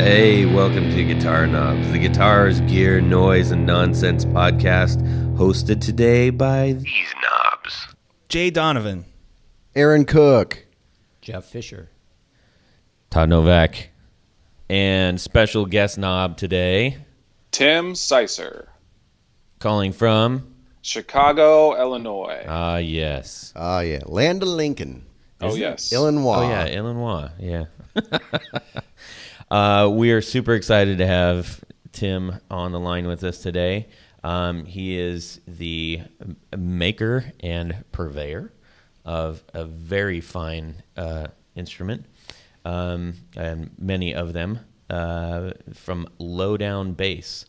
Hey, welcome to Guitar Knobs, the guitars, gear, noise, and nonsense podcast, hosted today by these knobs. Jay Donovan. Aaron Cook. Jeff Fisher. Todd Novak. And special guest knob today, Tim Seisser. calling from Chicago, Illinois. yes. Yeah. Land of Lincoln. Yes. Illinois. Oh, yeah, Illinois, yeah. We are super excited to have Tim on the line with us today. He is the maker and purveyor of a very fine instrument, and many of them from low-down bass.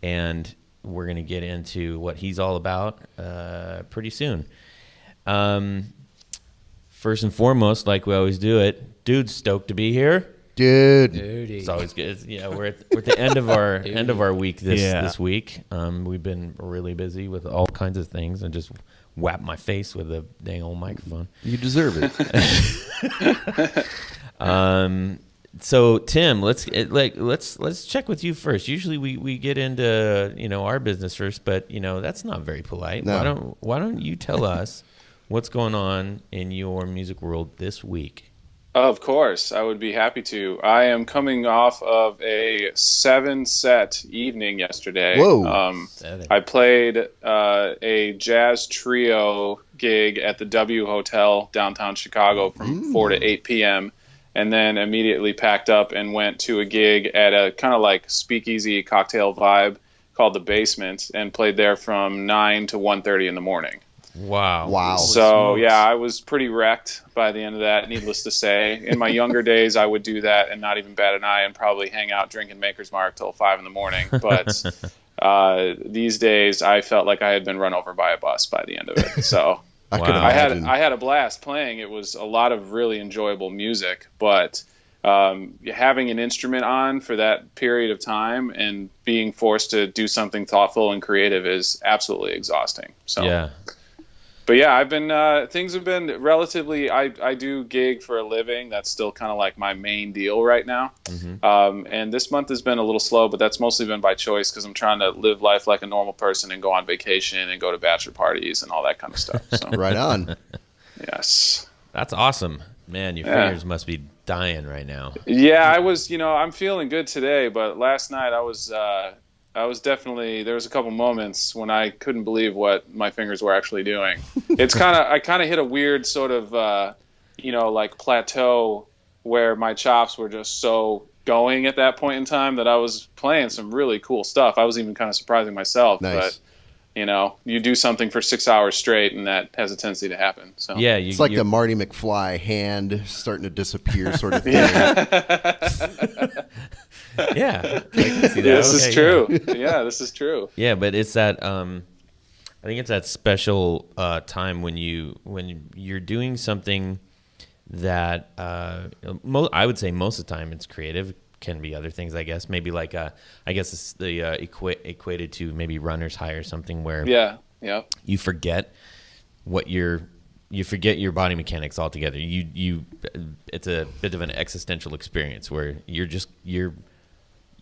And we're going to get into what he's all about pretty soon. First and foremost, like we always do it, dude's stoked to be here. Dude. It's always good. We're at the end of our week this week. We've been really busy with all kinds of things and just whap my face with a dang old microphone. You deserve it. So Tim, let's check with you first. Usually we get into our business first, but that's not very polite. No. Why don't you tell us what's going on in your music world this week? Of course, I would be happy to. I am coming off of a 7-set evening yesterday. Whoa. I played a jazz trio gig at the W Hotel downtown Chicago from 4 to 8 p.m. and then immediately packed up and went to a gig at a kind of like speakeasy cocktail vibe called The Basement and played there from 9 to 1:30 in the morning. Wow. So, yeah, I was pretty wrecked by the end of that, needless to say. In my younger days, I would do that and not even bat an eye and probably hang out drinking Maker's Mark till 5 in the morning. But these days, I felt like I had been run over by a bus by the end of it. So I had a blast playing. It was a lot of really enjoyable music, but having an instrument on for that period of time and being forced to do something thoughtful and creative is absolutely exhausting. So Yeah. But yeah, I've been things have been relatively. I do gig for a living. That's still kind of like my main deal right now. Mm-hmm. And this month has been a little slow, but that's mostly been by choice because I'm trying to live life like a normal person and go on vacation and go to bachelor parties and all that kind of stuff. So. Right on. Yes. That's awesome, man. Your fingers must be dying right now. Yeah, I was. I'm feeling good today, but last night I was definitely, there was a couple moments when I couldn't believe what my fingers were actually doing. I kind of hit a weird sort of, like plateau where my chops were just so going at that point in time that I was playing some really cool stuff. I was even kind of surprising myself. Nice. But, you do something for 6 hours straight and that has a tendency to happen. So Yeah. It's like the Marty McFly hand starting to disappear sort of thing. Yeah. I can see that. This is true. Yeah, this is true. Yeah, but it's that I think it's that special time when you're doing something that I would say most of the time it's creative. Can be other things, I guess. Maybe like I guess it's the equated to maybe runner's high or something where you forget you forget your body mechanics altogether. It's a bit of an existential experience where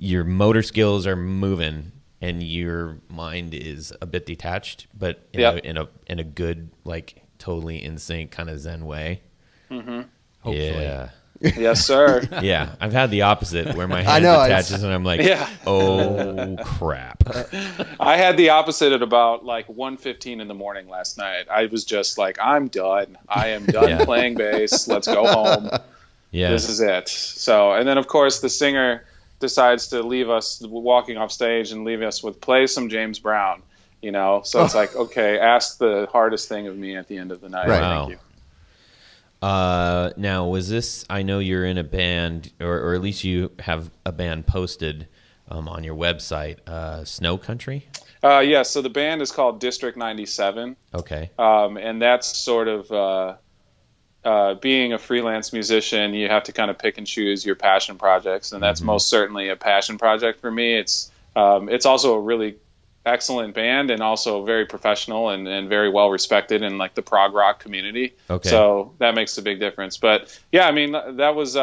your motor skills are moving and your mind is a bit detached, but in a good, like totally in sync kind of Zen way. Mm-hmm. Hopefully. Yeah. Yes, sir. Yeah, I've had the opposite where my hand attaches and I'm like, oh crap. I had the opposite at about like 1:15 in the morning last night. I was just like, I'm done. I am done playing bass. Let's go home. Yeah, this is it. So, and then of course the singer decides to leave us walking off stage and leave us with play some James Brown. So it's like, okay, ask the hardest thing of me at the end of the night. Right. Wow. Thank you. Now, was this, I know you're in a band, or at least you have a band posted on your website, Snow Country? Yeah, so the band is called District 97. Okay. And that's sort of, being a freelance musician, you have to kind of pick and choose your passion projects. And that's most certainly a passion project for me. It's also a really excellent band and also very professional and very well respected in like the prog rock community. Okay. So that makes a big difference. But yeah, I mean, that was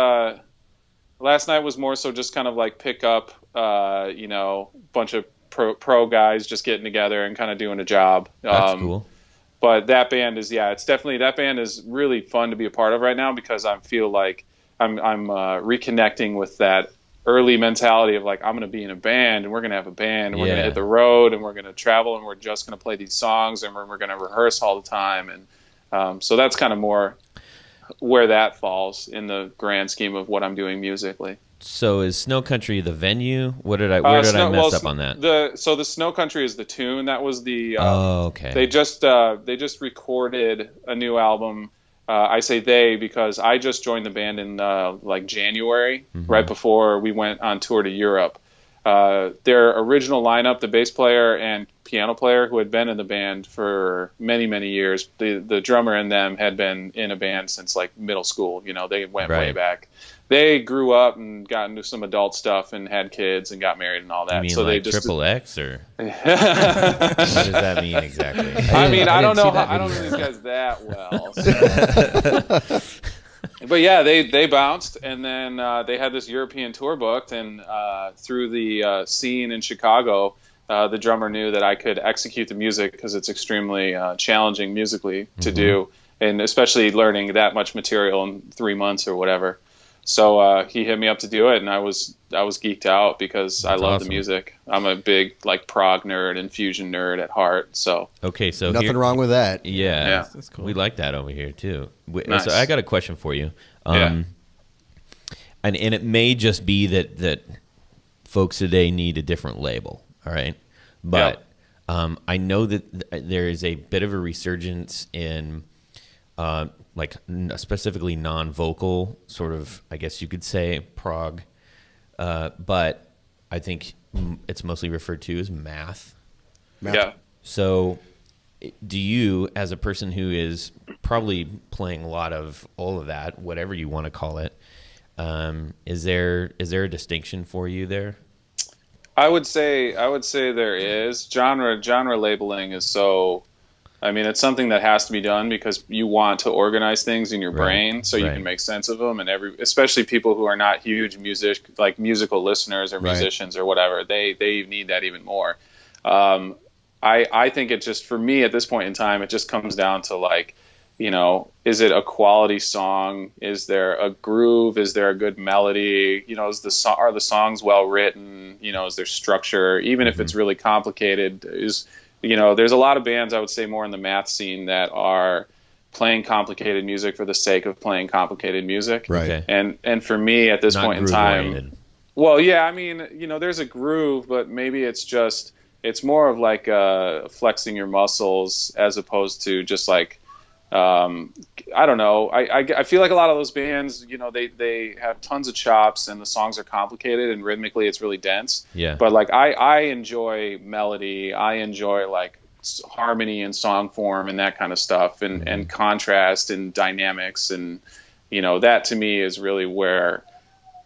Last night was more so just kind of like pick up, bunch of pro guys just getting together and kind of doing a job. That's cool. But that band is, it's definitely, that band is really fun to be a part of right now because I feel like I'm reconnecting with that early mentality of like, I'm going to be in a band and we're going to have a band and we're going to hit the road and we're going to travel and we're just going to play these songs and we're going to rehearse all the time. And so that's kind of more where that falls in the grand scheme of what I'm doing musically. So is Snow Country the venue? Where did I mess up on that? So the Snow Country is the tune. That was the. Okay. They just recorded a new album. I say they because I just joined the band in like January, right before we went on tour to Europe. Their original lineup, the bass player and piano player who had been in the band for many, many years, the drummer and them had been in a band since like middle school. They went way back. They grew up and got into some adult stuff and had kids and got married and all that. You mean so like they just Triple X or what does that mean exactly? I don't know these guys that well. So. But yeah, they bounced, and then they had this European tour booked, and through the scene in Chicago, the drummer knew that I could execute the music because it's extremely challenging musically to do, and especially learning that much material in 3 months or whatever. So he hit me up to do it, and I was geeked out because I love the music. I'm a big like prog nerd and fusion nerd at heart. So so nothing wrong with that. Yeah, that's cool. We like that over here too. Nice. So I got a question for you. And it may just be that folks today need a different label. All right, but I know that there is a bit of a resurgence in. Like specifically non-vocal sort of, I guess you could say, prog, but I think it's mostly referred to as math. Yeah. So do you, as a person who is probably playing a lot of all of that, whatever you want to call it, is there a distinction for you there? I would say there is. Genre labeling is so... it's something that has to be done because you want to organize things in your brain so you can make sense of them. And especially people who are not huge musical listeners or musicians or whatever, they need that even more. I think it just, for me at this point in time, it just comes down to like, is it a quality song? Is there a groove? Is there a good melody? Are the songs well written? Is there structure? Even if it's really complicated, there's a lot of bands, I would say more in the math scene, that are playing complicated music for the sake of playing complicated music. Right. Okay. And for me at this point in time, well, yeah, there's a groove, but maybe it's more of like flexing your muscles as opposed to just like, I don't know. I feel like a lot of those bands, they have tons of chops and the songs are complicated and rhythmically it's really dense. Yeah. But like I enjoy melody. I enjoy like harmony and song form and that kind of stuff and contrast and dynamics. And, that to me is really where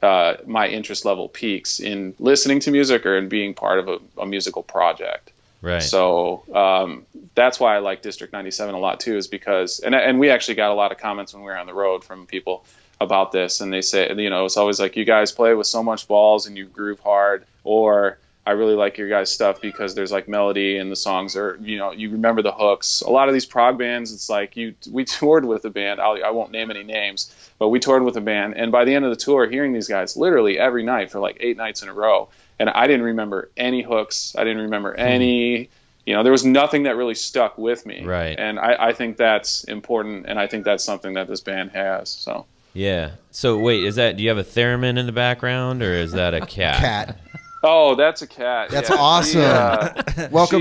my interest level peaks in listening to music or in being part of a musical project. Right. So that's why I like District 97 a lot too, is because, and we actually got a lot of comments when we were on the road from people about this, and they say, it's always like, you guys play with so much balls and you groove hard, or I really like your guys' stuff because there's like melody and the songs are, you remember the hooks. A lot of these prog bands, it's like we toured with a band. I won't name any names, but we toured with a band, and by the end of the tour, hearing these guys literally every night for like 8 nights in a row. And I didn't remember any hooks. I didn't remember any, there was nothing that really stuck with me. Right. And I think that's important. And I think that's something that this band has. So. Yeah. So wait, do you have a theremin in the background or is that a cat? Cat. Oh, that's a cat. That's awesome. Welcome.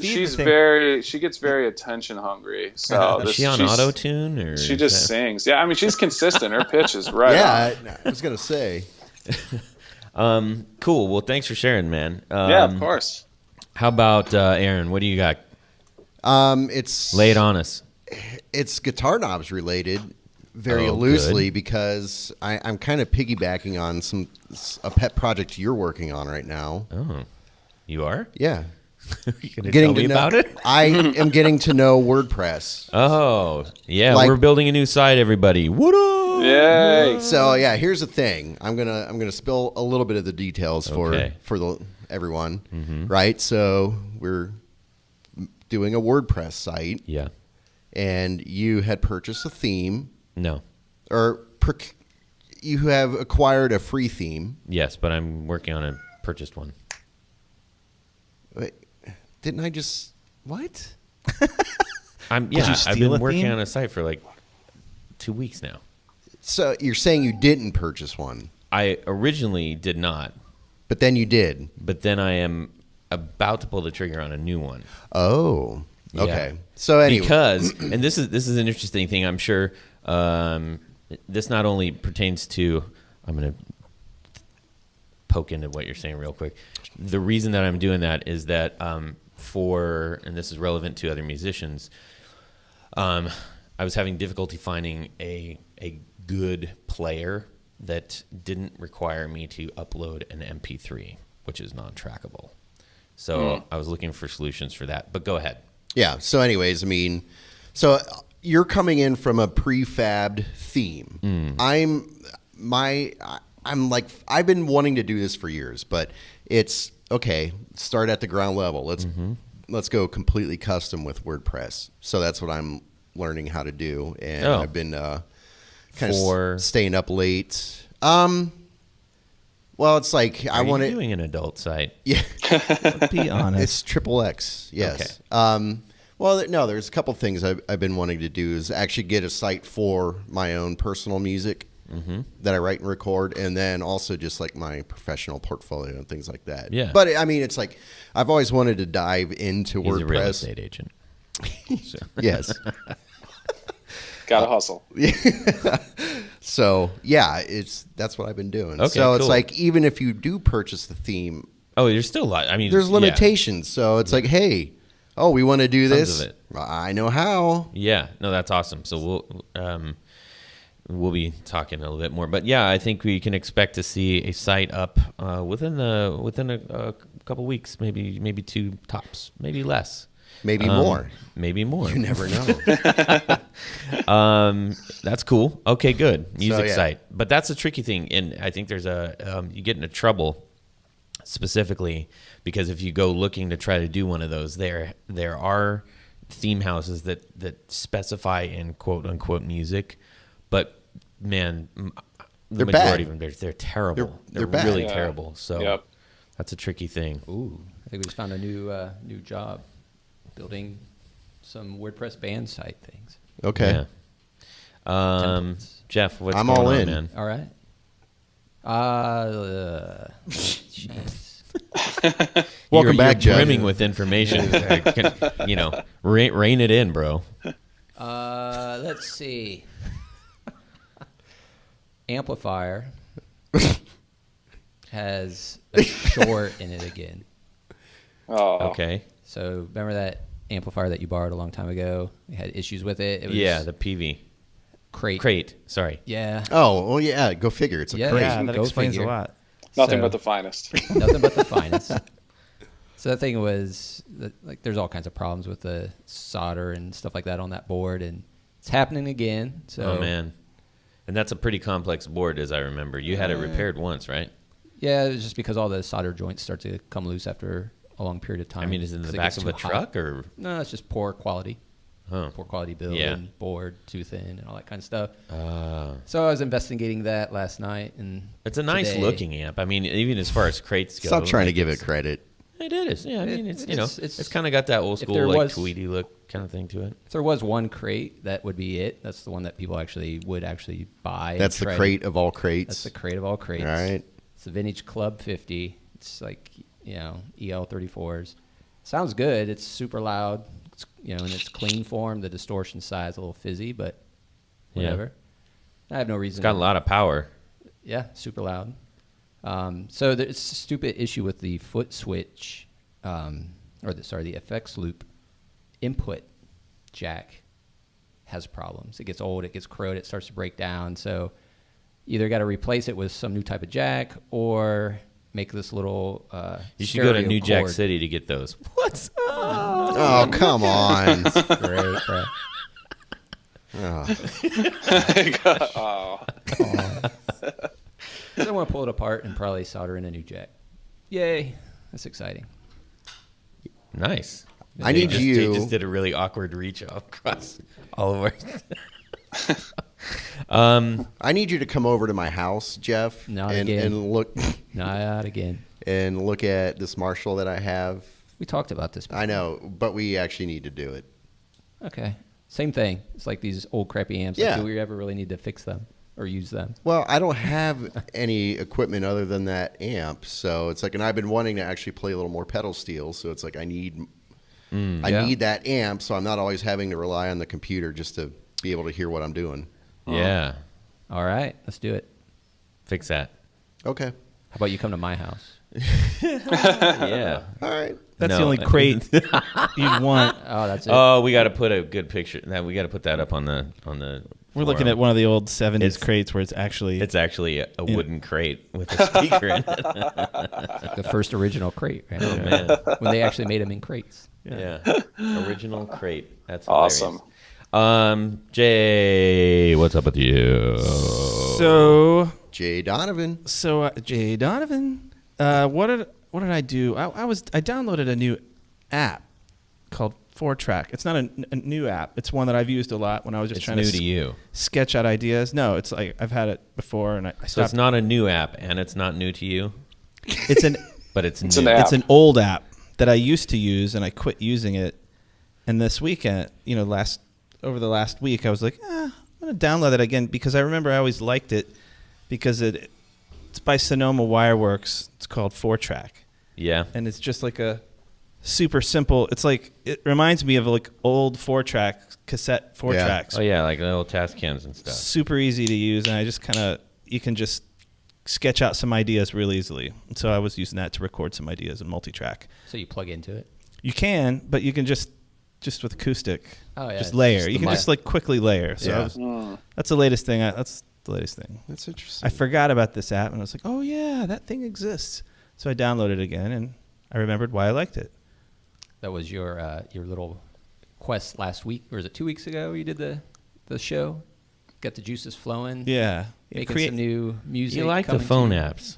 She gets very attention hungry. So is she on auto tune or she just sings? Yeah. She's consistent. Her pitch is right. Yeah. I was going to say. Cool. Well, thanks for sharing, man. Yeah, of course. How about Aaron? What do you got? Lay it on us. It's guitar knobs related, very loosely, because I'm kind of piggybacking on a pet project you're working on right now. Oh, you are? Yeah. You gonna tell me about it? I am getting to know WordPress. Oh, yeah. We're building a new site, everybody. What up? Yay! So yeah, here's the thing. I'm gonna spill a little bit of the details for everyone, right? So we're doing a WordPress site. Yeah. And you had purchased a theme. No. Or you have acquired a free theme. Yes, but I'm working on a purchased one. Wait, didn't I just what? I've been working on a site for like 2 weeks now. So you're saying you didn't purchase one? I originally did not. But then you did. But then I am about to pull the trigger on a new one. Oh, okay. Yeah. So anyway, because and this is an interesting thing. I'm sure this not only pertains to. I'm going to poke into what you're saying real quick. The reason that I'm doing that is that and this is relevant to other musicians. I was having difficulty finding a good player that didn't require me to upload an MP3, which is non-trackable. So I was looking for solutions for that. But go ahead. Yeah. So anyways, I mean, so you're coming in from a prefabbed theme. I'm like, I've been wanting to do this for years, but it's okay. Start at the ground level. Let's go completely custom with WordPress. So that's what I'm learning how to do, and I've been kind of staying up late. Well, it's like I want to doing an adult site. Yeah, be honest. It's XXX. Yes. Okay. Well, no, there's a couple things I've been wanting to do is actually get a site for my own personal music that I write and record, and then also just like my professional portfolio and things like that. Yeah. But I mean, it's like I've always wanted to dive into WordPress. He's a real estate agent. So. Yes. Gotta hustle. So yeah, that's what I've been doing. Okay, so it's cool. like even if you do purchase the theme, there's still a lot. I mean, there's limitations. Yeah. So it's like, hey, we want to do Tons this. of it. I know how. Yeah, no, that's awesome. So we'll be talking a little bit more, but yeah, I think we can expect to see a site up within a couple weeks, maybe 2 tops, maybe less. Maybe more. Maybe more. You never know. That's cool. Okay, good. Music yeah. site. But that's a tricky thing. And I think there's you get into trouble specifically because if you go looking to try to do one of those, there are theme houses that specify in quote unquote music, but man, the majority of them, they're terrible. They're really terrible. So that's a tricky thing. Ooh, I think we just found a new job. Building some WordPress band site things. Okay. Yeah. Jeff, what's I'm going all on, in. man? All right. Welcome back, you're Jeff. brimming with information. Rein it in, bro. Let's see. Amplifier has a short in it again. Oh. Okay. So remember that amplifier that you borrowed a long time ago? You had issues with it. It was The PV. Crate. Sorry. Yeah. Oh, well, yeah. Go figure. It's a crate. Yeah, that go explains figure. a lot. Nothing but the finest. Nothing but the finest. So that thing was like, there's all kinds of problems with the solder and stuff like that on that board, and it's happening again. So, Oh man, and that's a pretty complex board, as I remember. You had it repaired once, right? yeah, it was just because all the solder joints start to come loose after a long period of time. I mean, is it in the 'cause back gets of a too hot. truck or? No, it's just poor quality. Huh. Poor quality build Yeah. and board, too thin, and all that kind of stuff. So I was investigating that last night, and It's a nice today- looking amp. I mean, even as far as crates go. Stop trying to like, give it credit. It is. Yeah, I mean, it's it's- it's kind of got that old if school there like was- Tweety look kind of thing to it. If there was one crate, that would be it. That's the one that people would actually buy. That's the crate of all crates. That's the crate of all crates. All right. It's the vintage Club 50. It's like, EL 34s. Sounds good. It's super loud. It's, in its clean form. The distortion side's a little fizzy, but whatever. I have no reason. It's got a lot of power. Yeah, super loud. So there's a stupid issue with the foot switch, the effects loop input jack has problems. It gets old, it gets corroded, it starts to break down. So either got to replace it with some new type of jack or make this little You should go to stereo New Jack cord. City to get those. What's up? Oh, come on. Great, right? Oh. Oh. So I want to pull it apart and probably solder in a new jack. Yay. That's exciting. Nice. I need He you. just did a really awkward reach across all of our. I need you to come over to my house, Jeff, Not and again. look Not again. and look at this Marshall that I have. We talked about this before. I know, but we actually need to do it. Okay. Same thing. It's like these old crappy amps. Yeah. Like, do we ever really need to fix them or use them? Well, I don't have any equipment other than that amp, so it's like, and I've been wanting to actually play a little more pedal steel, so it's like I need that amp, so I'm not always having to rely on the computer just to be able to hear what I'm doing. Yeah. All right. Let's do it. Fix that. Okay. How about you come to my house? Yeah. All right. That's No. the only crate you'd want. Oh, that's it. Oh, we got to put a good picture. We got to put that up on the. We're looking at one of the old 70s crates where it's actually... It's actually a wooden crate with a speaker in it. The first original crate, right? Oh man. When they actually made them in crates. Yeah. Original crate. That's Awesome. hilarious. Jay, what's up with you? So Jay Donovan. Jay Donovan, what did I do? I downloaded a new app called 4Track. It's not a new app. It's one that I've used a lot when I was just It's trying new to to you. sketch out ideas. No, it's like I've had it before, and I stopped. So it's not a new app, and it's not new to you, It's an but it's It's new. an app. it's an old app that I used to use, and I quit using it. And this weekend, over the last week, I was like, I'm gonna download it again because I remember I always liked it because it's by Sonoma Wireworks. It's called 4Track. Yeah. And it's just like a super simple. It's like it reminds me of like old 4-track cassette 4-tracks. Oh yeah, like the old task cams and stuff. Super easy to use, and I just you can just sketch out some ideas real easily. And so I was using that to record some ideas in multi-track. So you plug into it? You can, but you can just with acoustic, Oh, yeah, just layer. just the You can mic. just like quickly layer. So Yeah. that's the latest thing. That's the latest thing. That's interesting. I forgot about this app, and I was like, oh yeah, that thing exists. So I downloaded it again, and I remembered why I liked it. That was your little quest last week, or was it 2 weeks ago? You did the show, got the juices flowing. Yeah. Making some new music. You like the coming phone to- apps.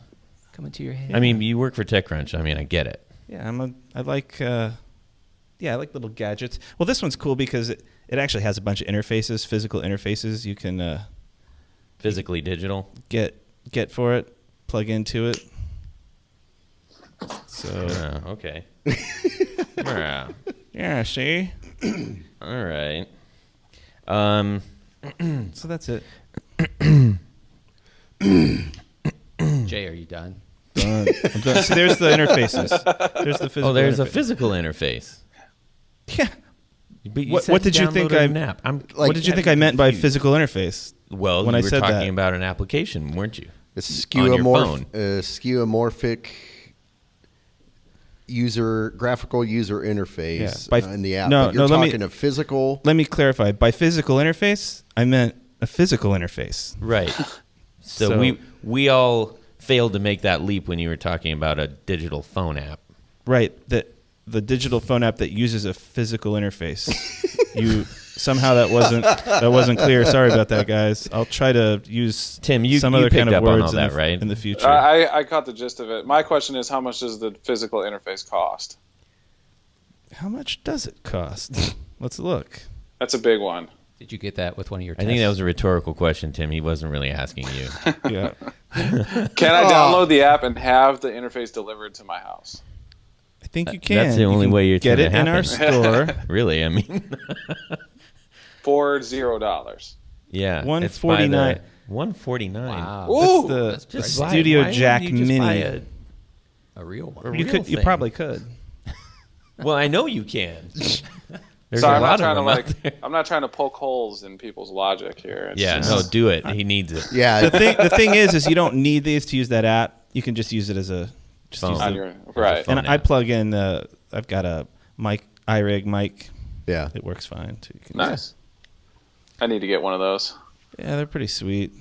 coming to your head. I mean, you work for TechCrunch. I mean, I get it. Yeah, I like little gadgets. Well, this one's cool because it actually has a bunch of interfaces, physical interfaces you can Physically digital. get for it, plug into it. So Okay. Yeah. yeah, see. All right. So that's it. Jay, are you done? Done. I'm done. So there's the interfaces. There's the physical. There's a interface. physical interface. Yeah. But you What said did you think downloaded I- an app. I'm What did you think I meant by physical interface? Well, when you I were said talking that? about an application, weren't you? It's On your phone. skeuomorphic graphical user interface Yeah, in the app. no, but you're no, let me- talking a physical. Let me clarify. By physical interface, I meant a physical interface. Right. So, So- we all failed to make that leap when you were talking about a digital phone app. Right. The digital phone app that uses a physical interface. You somehow that wasn't clear. Sorry about that, guys. I'll try to use Tim, you some you other picked kind of up on words all in that, the, right? in the future. I caught the gist of it. My question is, how much does the physical interface cost? How much does it cost? Let's look. That's a big one. Did you get that with one of your I think that was a rhetorical question, Tim. He wasn't really asking you. Yeah. Can I download the app and have the interface delivered to my house? I think you can. That's the You only can way you're get gonna it in our happen. store. Really, I mean, For $0. yeah. $149. $149. Wow. Ooh, That's the Just Studio Jack Mini. A real one. A You real could. You thing. probably could. Well, I know you can. There's so a I'm lot not of trying them to out there. I'm not trying to poke holes in people's logic here. It's Yeah, just- no, do it. He needs it. Yeah, The thing is you don't need these to use that app. You can just use it as a. Just Phone. use on the, your, right. phone and I app. plug in. I've got a mic, iRig mic. yeah. It works fine too. You can Nice. I need to get one of those. Yeah, they're pretty sweet.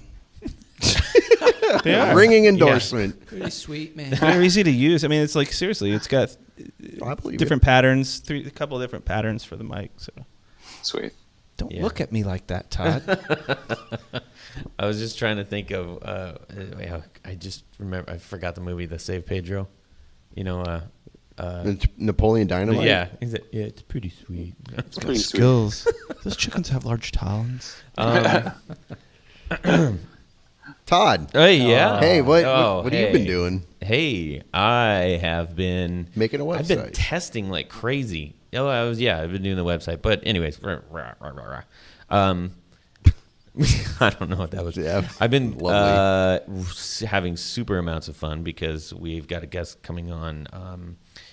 They are. Ringing endorsement. Pretty sweet, man. They're easy to use. I mean, it's like seriously, it's got I believe different patterns, a couple of different patterns for the mic. So Sweet. Don't look at me like that, Todd. I was just trying to think of. I just remember. I forgot the movie, The Save Pedro. You know. Napoleon Dynamite. Yeah. Yeah, it's pretty sweet. It's pretty sweet. Skills. Those chickens have large talons. Todd. Hey, yeah. Hey, what have you been doing? Hey, I have been Making a I've been website. testing like crazy. Oh, I've been doing the website. But anyways, I don't know what that was. Yeah, I've been lovely. having super amounts of fun because we've got a guest coming on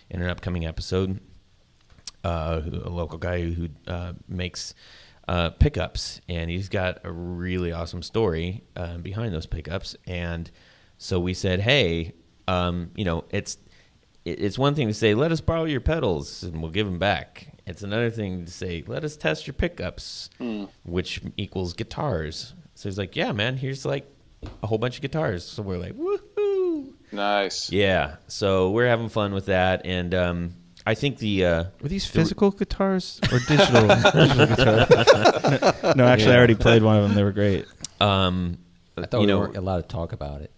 in an upcoming episode. A local guy who makes pickups, and he's got a really awesome story behind those pickups. And so we said, hey, it's one thing to say, let us borrow your pedals and we'll give them back. It's another thing to say, let us test your pickups, which equals guitars. So he's like, yeah, man, here's like a whole bunch of guitars. So we're like, woohoo. Nice. Yeah. So we're having fun with that. And I think Were these physical guitars or digital guitars? No, actually, I already played one of them. They were great. I thought we weren't allowed to talk about it.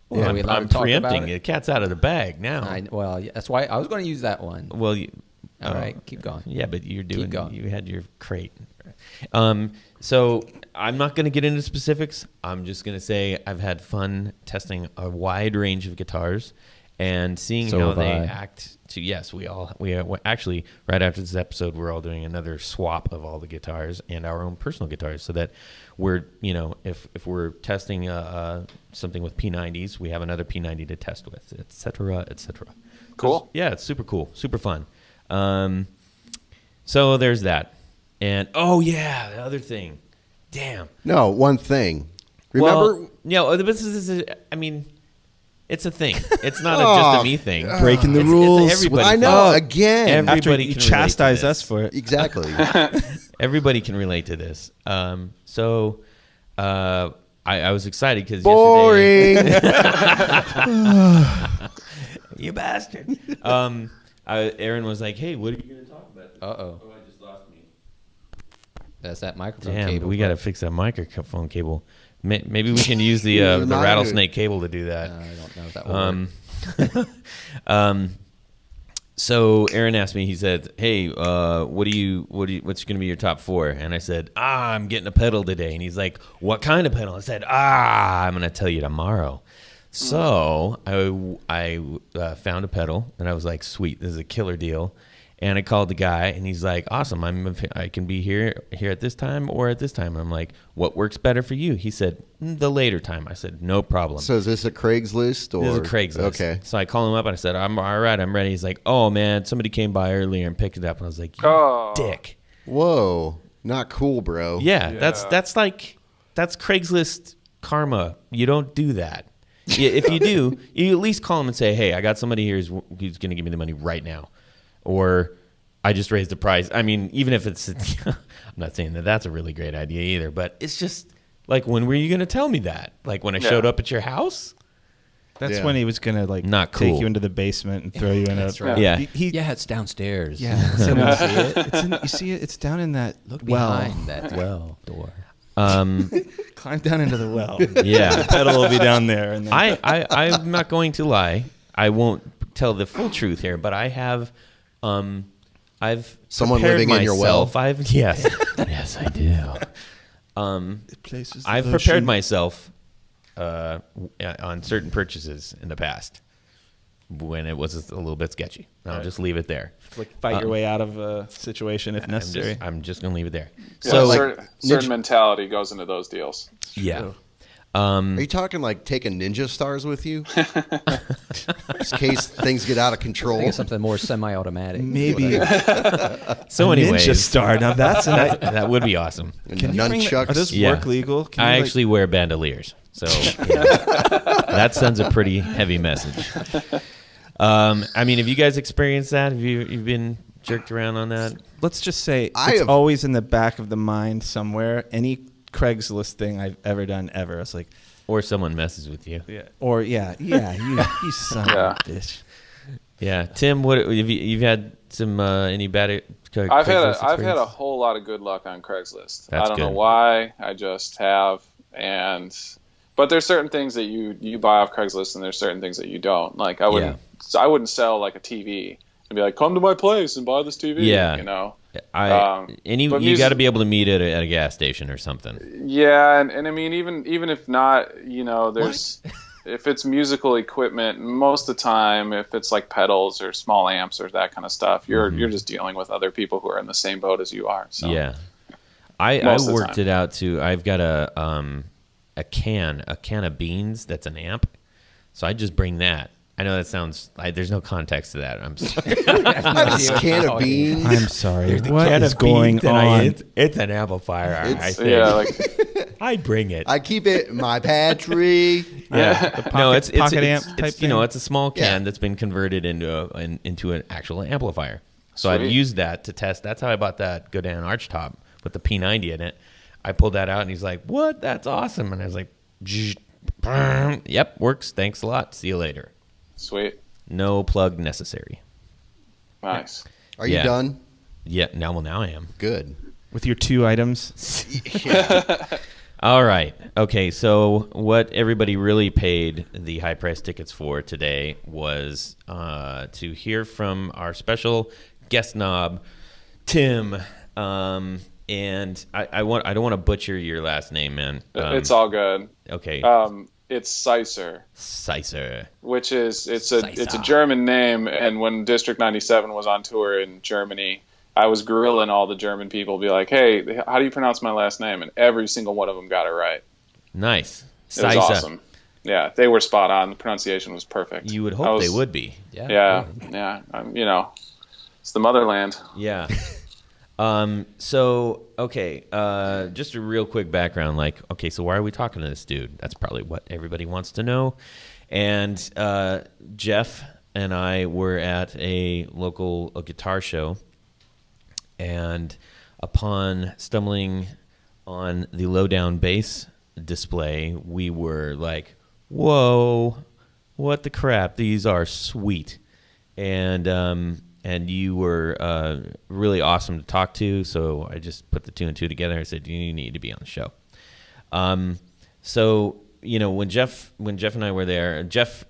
Well, Are we allowed I'm to talk preempting. about it? The cat's out of the bag now. That's why I was going to use that one. Well, All right, keep going. Yeah, but you're Keep doing. going. You had your crate. So I'm not going to get into specifics. I'm just going to say I've had fun testing a wide range of guitars and seeing So how have they I. act. We actually right after this episode we're all doing another swap of all the guitars and our own personal guitars, so that we're if we're testing something with P90s, we have another P90 to test with, etc. Cool. Yeah, it's super cool, super fun. So there's that. And the other thing. Damn. No, one thing. Remember? This is it's a thing. It's not just a me thing. Breaking the It's rules. everybody. I know. Again. Everybody After you can relate to chastise this. us for it. Exactly. Everybody can relate to this. So I was excited because Boring. you bastard. Aaron was like, "Hey, what are you going to talk about?" Uh-oh. Oh, I just lost me. That's that microphone Damn, cable. we got to fix that microphone cable. Maybe we can use the Reminder. rattlesnake cable to do that. I don't know if that will work. So Aaron asked me. He said, "Hey, what's going to be your top 4?" And I said, "I'm getting a pedal today." And he's like, "What kind of pedal?" I said, "I'm going to tell you tomorrow." So I found a pedal, and I was like, "Sweet, this is a killer deal." And I called the guy, and he's like, "Awesome, I can be here at this time or at this time." And I'm like, "What works better for you?" He said, "The later time." I said, "No problem." So is this a Craigslist or? This is a Craigslist. Okay. So I call him up and I said, "I'm all right. I'm ready." He's like, "Oh man, somebody came by earlier and picked it up." And I was like, "You Oh. dick." Whoa. Not cool, bro. Yeah, that's Craigslist karma. You don't do that. Yeah, if you do, you at least call him and say, "Hey, I got somebody here who's going to give me the money right now," or "I just raised the price." I mean, even if it's, I'm not saying that that's a really great idea either, but it's just like, when were you going to tell me that? Like when I showed up at your house? That's Yeah. when he was gonna Not take cool. you into the basement and throw you in That's a. right. Yeah. Yeah, it's downstairs. Yeah. Can you see it? You see it? It's down in that Look well. behind that well door. Climb down into the well. Yeah. The pedal will be down there. And then I'm not going to lie. I won't tell the full truth here, but I have, I've Someone prepared living in your well? myself. Yes, I do. places I've prepared myself on certain purchases in the past when it was a little bit sketchy. I'll just leave it there. Like fight your way out of a situation if necessary. I'm just gonna leave it there. Yeah, So certain mentality goes into those deals. yeah. Are you talking like taking ninja stars with you? Just in case things get out of I control. think it's something more semi-automatic. Maybe So anyways, Ninja Star. Now that's an. that would be awesome. And Can you bring that- nunchucks. Are those Yeah. work legal? Can I you, like- actually wear bandoliers, so yeah. That sends a pretty heavy message. I mean, have you guys experienced that? Have you've been jerked around on that? Let's just say I it's have- always in the back of the mind somewhere. Any Craigslist thing I've ever done ever, it's like, Or someone messes with you? you son Yeah. of a bitch. Yeah, Tim, what have you've had some any bad I've had Craigslist a whole lot of good luck on Craigslist. That's I don't know good. why. I just have. But there's certain things that you buy off Craigslist, and there's certain things that you don't. Like I wouldn't sell like a TV and be like, come to my place and buy this TV. Yeah. You know. You got to be able to meet at a gas station or something. Yeah, and I mean even if not, you know, there's if it's musical equipment, most of the time, if it's like pedals or small amps or that kind of stuff, you're just dealing with other people who are in the same boat as you are. So yeah, I worked it out too. I've got a can of beans that's an amp, so I just bring that. I know that sounds there's no context to that. I'm sorry. This can of beans. I'm sorry. What is going on? It's an amplifier. I think. Yeah, like I bring it. I keep it in my pantry. Yeah, no, it's pocket amp type it's, you know, thing? it's a small can Yeah. that's been converted into an actual amplifier. So Sweet. I've used that to test. That's how I bought that Godin Archtop with the P90 in it. I pulled that out, and he's like, "What? That's awesome!" And I was like, "Yep, works. Thanks a lot. See you later." sweet, No plug necessary. nice. Are you Yeah. done? Yeah, now I am. Good. With your 2 items? All right. Okay, so what everybody really paid the high price tickets for today was to hear from our special guest knob, Tim. And I don't want to butcher your last name, man. It's all good. Okay. It's Seisser, Seisser. which is it's a German name, and when District 97 was on tour in Germany, I was grilling all the German people, be like, "Hey, how do you pronounce my last name?" And every single one of them got it right. Nice. It was awesome. Yeah, they were spot on. The pronunciation was perfect. You would hope they would be. Yeah. You know, it's the motherland. Yeah. So, okay, just a real quick background, like, okay, so why are we talking to this dude? That's probably what everybody wants to know. And Jeff and I were at a local guitar show, and upon stumbling on the Lowdown bass display, we were like, whoa, what the crap? These are sweet. And you were really awesome to talk to, so I just put the 2 and 2 together. I said, you need to be on the show. So, you know, when Jeff and I were there, Jeff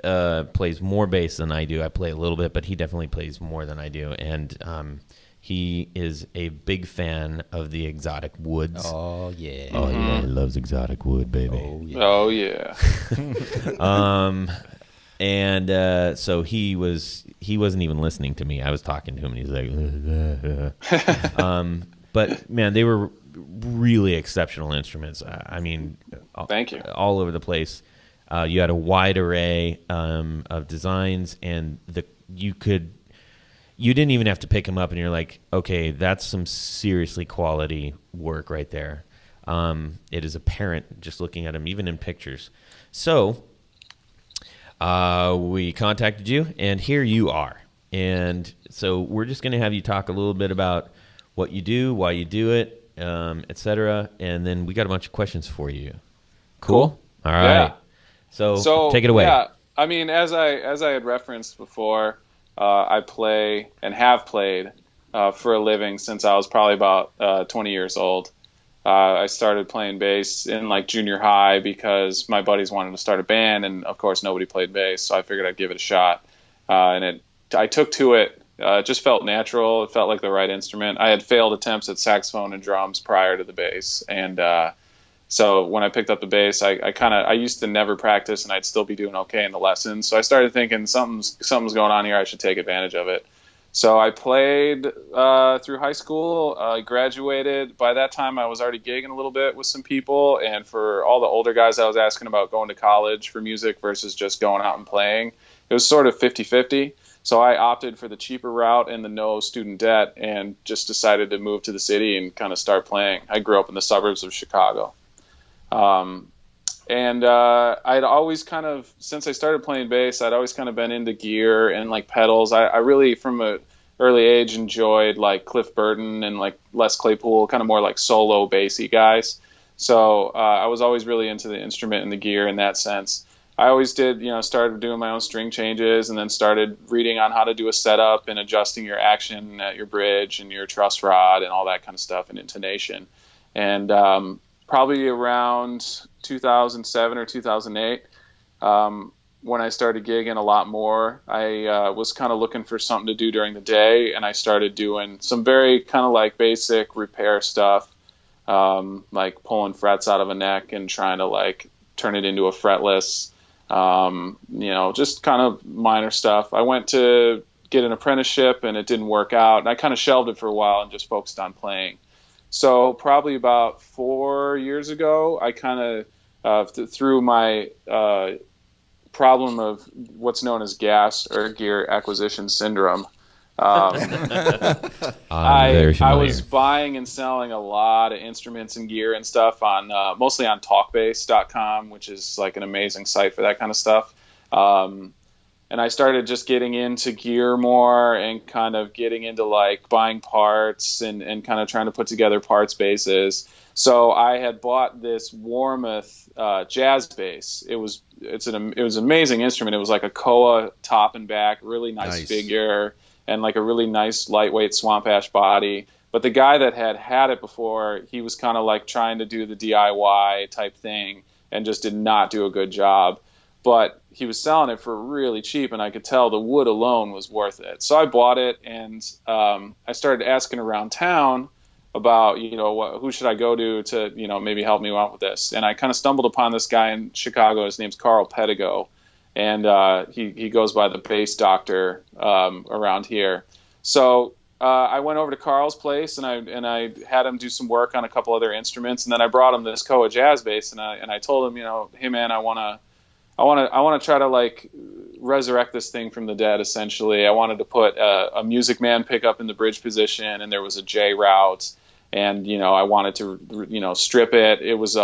plays more bass than I do. I play a little bit, but he definitely plays more than I do. And he is a big fan of the exotic woods. Oh, yeah. Oh, yeah, he loves exotic wood, baby. Oh, yeah. Oh yeah. And so he wasn't even listening to me. I was talking to him, and he's like, but man, they were really exceptional instruments. I mean, Thank you. all over the place. You had a wide array of designs, and you didn't even have to pick them up, and you're like, okay, that's some seriously quality work right there. It is apparent just looking at them, even in pictures. So we contacted you, and here you are. And so we're just going to have you talk a little bit about what you do, why you do it, etc. And then we got a bunch of questions for you. Cool? All right. Yeah. So take it away. Yeah, I mean, as I had referenced before, I play and have played for a living since I was probably about 20 years old. I started playing bass in like junior high because my buddies wanted to start a band, and of course nobody played bass, so I figured I'd give it a shot. I took to it. It just felt natural. It felt like the right instrument. I had failed attempts at saxophone and drums prior to the bass, and so when I picked up the bass, I used to never practice, and I'd still be doing okay in the lessons. So I started thinking something's going on here. I should take advantage of it. So I played through high school. I graduated. By that time, I was already gigging a little bit with some people. And for all the older guys I was asking about going to college for music versus just going out and playing, it was sort of 50-50. So I opted for the cheaper route and the no student debt, and just decided to move to the city and kind of start playing. I grew up in the suburbs of Chicago. I'd always kind of, since I started playing bass, I'd always kind of been into gear and like pedals. I really, from an early age, enjoyed like Cliff Burton and like Les Claypool, kind of more like solo bassy guys. So I was always really into the instrument and the gear in that sense. I always did, started doing my own string changes, and then started reading on how to do a setup and adjusting your action at your bridge and your truss rod and all that kind of stuff, and intonation. And probably around 2007 or 2008, when I started gigging a lot more, I was kind of looking for something to do during the day, and I started doing some very kind of like basic repair stuff, like pulling frets out of a neck and trying to like turn it into a fretless. Just kind of minor stuff. I went to get an apprenticeship and it didn't work out, and I kind of shelved it for a while and just focused on playing. So probably about 4 years ago, I kind of, through my problem of what's known as gas or gear acquisition syndrome, I was buying and selling a lot of instruments and gear and stuff on mostly on talkbass.com, which is like an amazing site for that kind of stuff. And I started just getting into gear more and kind of getting into like buying parts and kind of trying to put together parts bases. So I had bought this Warmoth jazz bass. It was an amazing instrument. It was like a Koa top and back, really nice figure, and like a really nice lightweight swamp ash body. But the guy that had it before, he was kind of like trying to do the DIY type thing and just did not do a good job. But he was selling it for really cheap, and I could tell the wood alone was worth it. So I bought it, and I started asking around town about, who should I go to, maybe help me out with this. And I kind of stumbled upon this guy in Chicago. His name's Carl Pedigo. And he goes by the bass doctor around here. So I went over to Carl's place, and I had him do some work on a couple other instruments, and then I brought him this Koa jazz bass, and I told him, hey man, I want to try to like resurrect this thing from the dead. Essentially, I wanted to put a Music Man pickup in the bridge position, and there was a J route. And, I wanted to, strip it. It was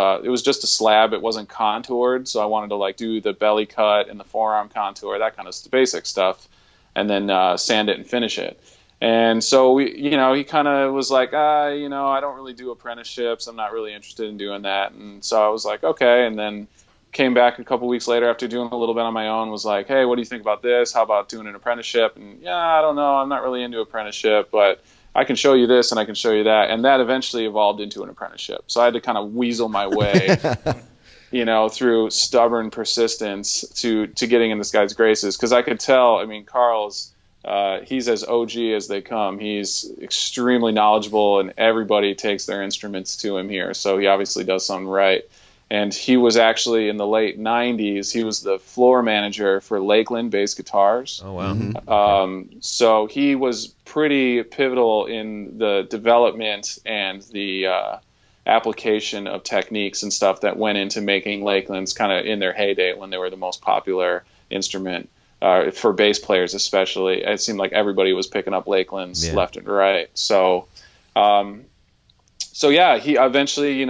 just a slab. It wasn't contoured. So I wanted to like do the belly cut and the forearm contour, that kind of basic stuff, and then sand it and finish it. And so he kind of was like, I don't really do apprenticeships. I'm not really interested in doing that. And so I was like, okay. And then came back a couple weeks later after doing a little bit on my own, was like, hey, what do you think about this? How about doing an apprenticeship? And I don't know. I'm not really into apprenticeship, but I can show you this and I can show you that. And that eventually evolved into an apprenticeship. So I had to kind of weasel my way, through stubborn persistence to getting in this guy's graces. Cause I could tell, Carl's, he's as OG as they come. He's extremely knowledgeable, and everybody takes their instruments to him here. So he obviously does something right. And he was actually in the late 90s, he was the floor manager for Lakeland Bass Guitars. Oh, wow. Mm-hmm. So he was pretty pivotal in the development and the application of techniques and stuff that went into making Lakelands kind of in their heyday when they were the most popular instrument for bass players especially. It seemed like everybody was picking up Lakelands left and right. So, he eventually,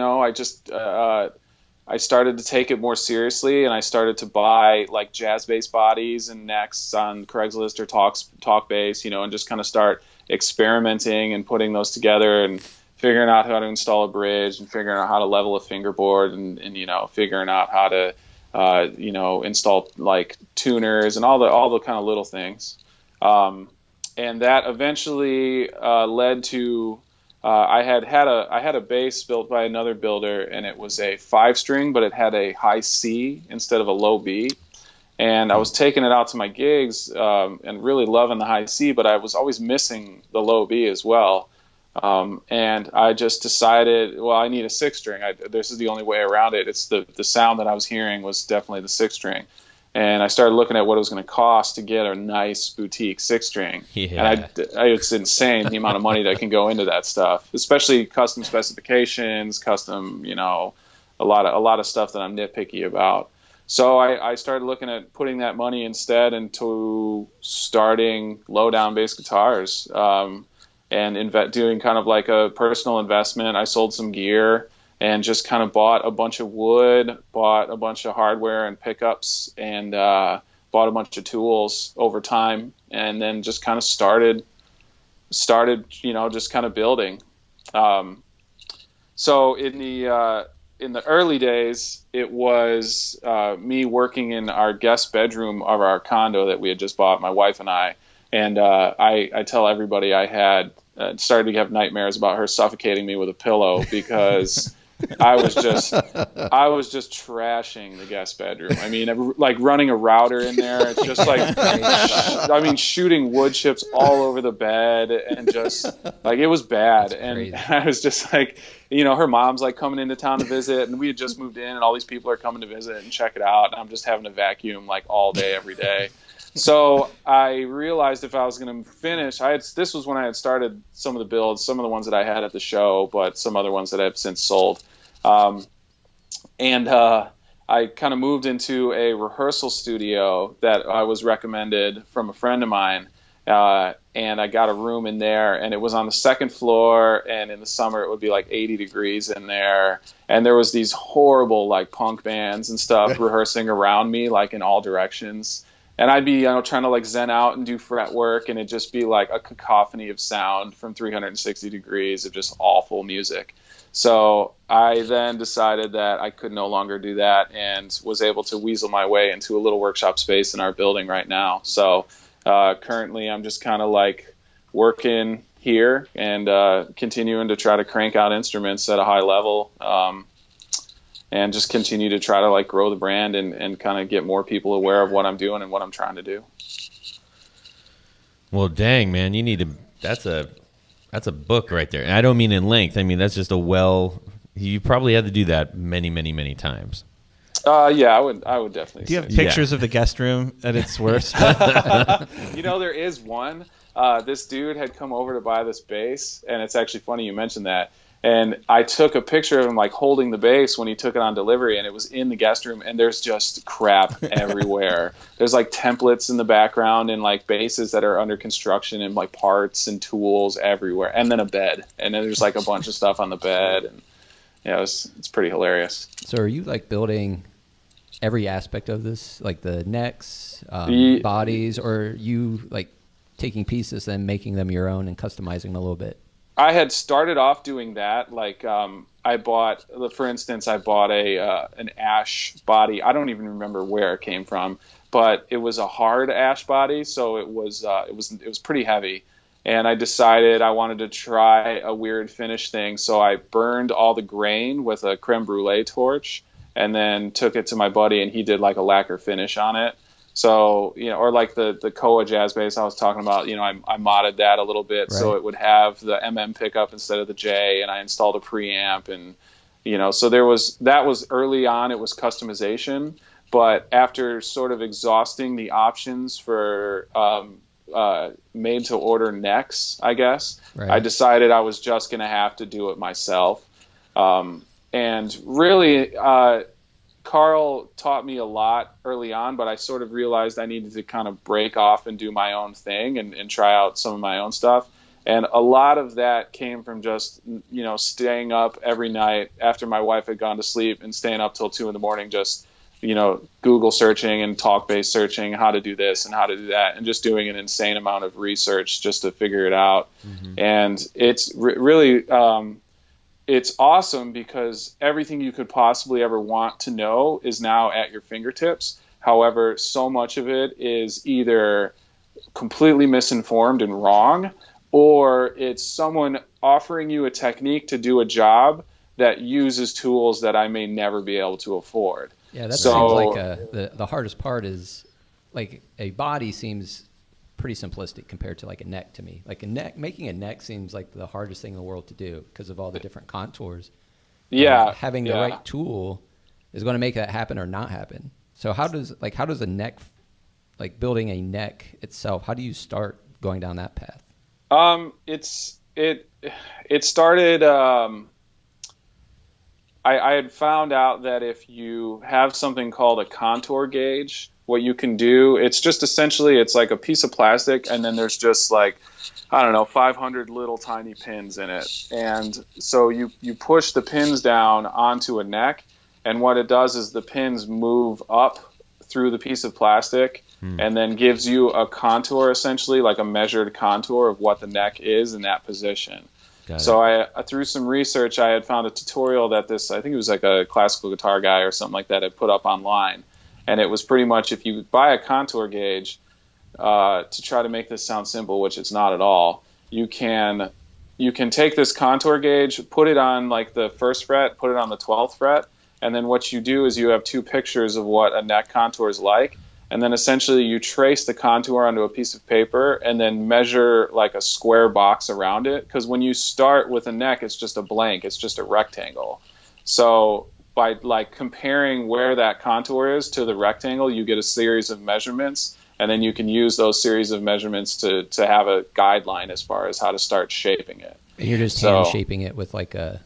I started to take it more seriously, and I started to buy like jazz bass bodies and necks on Craigslist or Talkbass, and just kind of start experimenting and putting those together and figuring out how to install a bridge and figuring out how to level a fingerboard and figuring out how to, install like tuners and all the kind of little things. And that eventually led to, I had a bass built by another builder, and it was a 5-string, but it had a high C instead of a low B. And I was taking it out to my gigs and really loving the high C, but I was always missing the low B as well. And I just decided, well, I need a 6-string. This is the only way around it. It's the sound that I was hearing was definitely the 6-string. And I started looking at what it was going to cost to get a nice boutique 6-string. Yeah. And it's insane the amount of money that can go into that stuff, especially custom specifications, custom, a lot of stuff that I'm nitpicky about. So I started looking at putting that money instead into starting low-down bass guitars and doing kind of like a personal investment. I sold some gear and just kind of bought a bunch of wood, bought a bunch of hardware and pickups, and bought a bunch of tools over time, and then just kind of started, just kind of building. So in the in the early days, it was me working in our guest bedroom of our condo that we had just bought, my wife and I. And I tell everybody I had started to have nightmares about her suffocating me with a pillow because I was just trashing the guest bedroom. I mean, like running a router in there. It's just like, I mean, shooting wood chips all over the bed, and just like, it was bad. And I was just like, you know, her mom's like coming into town to visit, and we had just moved in, and all these people are coming to visit and check it out. And I'm just having to vacuum like all day, every day. So I realized if I was going to finish, this was when I had started some of the builds, some of the ones that I had at the show, but some other ones that I've since sold. I kind of moved into a rehearsal studio that I was recommended from a friend of mine. And I got a room in there, and it was on the second floor, and in the summer it would be like 80 degrees in there. And there was these horrible like punk bands and stuff rehearsing around me, like in all directions. And I'd be, you know, trying to like zen out and do fret work, and it'd just be like a cacophony of sound from 360 degrees of just awful music. So I then decided that I could no longer do that, and was able to weasel my way into a little workshop space in our building right now. So currently I'm just kind of like working here and continuing to try to crank out instruments at a high level. And just continue to try to like grow the brand and kind of get more people aware of what I'm doing and what I'm trying to do. Well, dang, man, you need to. That's a book right there. And I don't mean in length. I mean that's just you probably had to do that many, many, many times. Yeah, I would definitely. Do you have pictures of the guest room at its worst? You know, there is one. This dude had come over to buy this bass, and it's actually funny you mentioned that. And I took a picture of him like holding the bass when he took it on delivery, and it was in the guest room, and there's just crap everywhere. There's like templates in the background and like basses that are under construction and like parts and tools everywhere, and then a bed, and then there's like a bunch of stuff on the bed, and yeah, it's pretty hilarious. So are you like building every aspect of this, like the necks, bodies, or are you like taking pieces and making them your own and customizing them a little bit? I had started off doing that. Like I bought, for instance, an ash body. I don't even remember where it came from, but it was a hard ash body, so it was pretty heavy. And I decided I wanted to try a weird finish thing, so I burned all the grain with a creme brulee torch, and then took it to my buddy, and he did like a lacquer finish on it. So, you know, or like the Koa jazz bass I was talking about, you know, I modded that a little bit, so it would have the MM pickup instead of the J, and I installed a preamp, and, you know, so that was early on, it was customization, but after sort of exhausting the options for made to order necks, I guess, I decided I was just going to have to do it myself. And really, Carl taught me a lot early on, but I sort of realized I needed to kind of break off and do my own thing and try out some of my own stuff. And a lot of that came from just, you know, staying up every night after my wife had gone to sleep and staying up till 2 a.m, just, you know, Google searching and talk-based searching how to do this and how to do that, and just doing an insane amount of research just to figure it out. Mm-hmm. And it's really, it's awesome because everything you could possibly ever want to know is now at your fingertips. However, so much of it is either completely misinformed and wrong, or it's someone offering you a technique to do a job that uses tools that I may never be able to afford. Yeah, that seems like the hardest part is, like, a body seems pretty simplistic compared to like a neck to me. Like making a neck seems like the hardest thing in the world to do because of all the different contours. Yeah. Having the right tool is going to make that happen or not happen. So how does a neck, like building a neck itself, how do you start going down that path? It started, I had found out that if you have something called a contour gauge, what you can do, it's just essentially, it's like a piece of plastic, and then there's just like, I don't know, 500 little tiny pins in it. And so you push the pins down onto a neck, and what it does is the pins move up through the piece of plastic and then gives you a contour, essentially like a measured contour of what the neck is in that position. So I through some research, I had found a tutorial that I think it was like a classical guitar guy or something like that, had put up online. And it was pretty much, if you buy a contour gauge, to try to make this sound simple, which it's not at all, you can take this contour gauge, put it on like the 1st fret, put it on the 12th fret, and then what you do is you have 2 pictures of what a neck contour is like, and then essentially you trace the contour onto a piece of paper and then measure like a square box around it, because when you start with a neck, it's just a blank, it's just a rectangle. So by like comparing where that contour is to the rectangle, you get a series of measurements, and then you can use those series of measurements to have a guideline as far as how to start shaping it. And you're just hand shaping it with like a...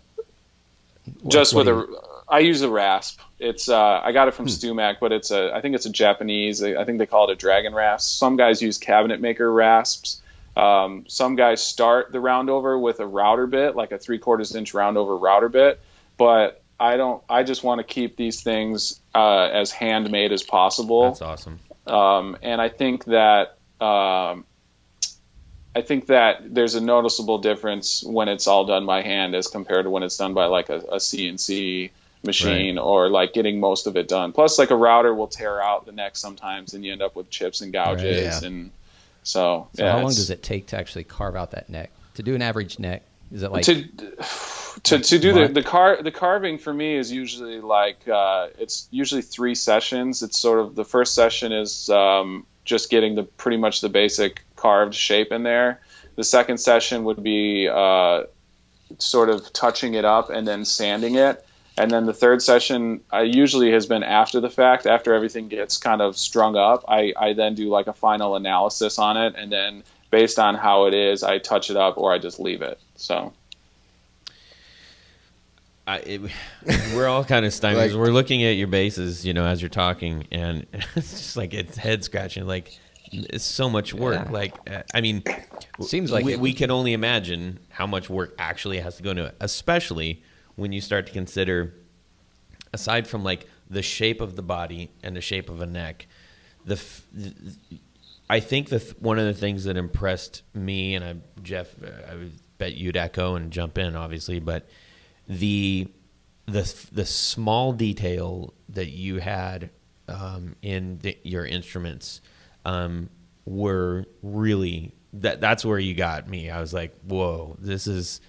I use a rasp. It's I got it from StewMac, but I think it's a Japanese. I think they call it a dragon rasp. Some guys use cabinet maker rasps. Some guys start the roundover with a router bit, like a 3/4 inch roundover router bit. But I don't. I just want to keep these things as handmade as possible. That's awesome. And I think that there's a noticeable difference when it's all done by hand as compared to when it's done by like a CNC machine, or like getting most of it done. Plus, like a router will tear out the neck sometimes, and you end up with chips and gouges. Right. And so how long does it take to actually carve out that neck? To do an average neck, is it like to do the carving for me is usually like it's usually 3 sessions. It's sort of, the first session is just getting pretty much the basic carved shape in there. The second session would be sort of touching it up and then sanding it. And then the third session usually has been after the fact, after everything gets kind of strung up. I then do like a final analysis on it, and then based on how it is, I touch it up or I just leave it. So we're all kind of stymied. We're looking at your basses, as you're talking, and it's just like it's head scratching. Like, it's so much work. Yeah. Like, I mean, Seems like we can only imagine how much work actually has to go into it, especially when you start to consider, aside from like the shape of the body and the shape of a neck, I think one of the things that impressed me, and Jeff, I would bet you'd echo and jump in, obviously, but the small detail that you had in your instruments were really that's where you got me. I was like, whoa, this is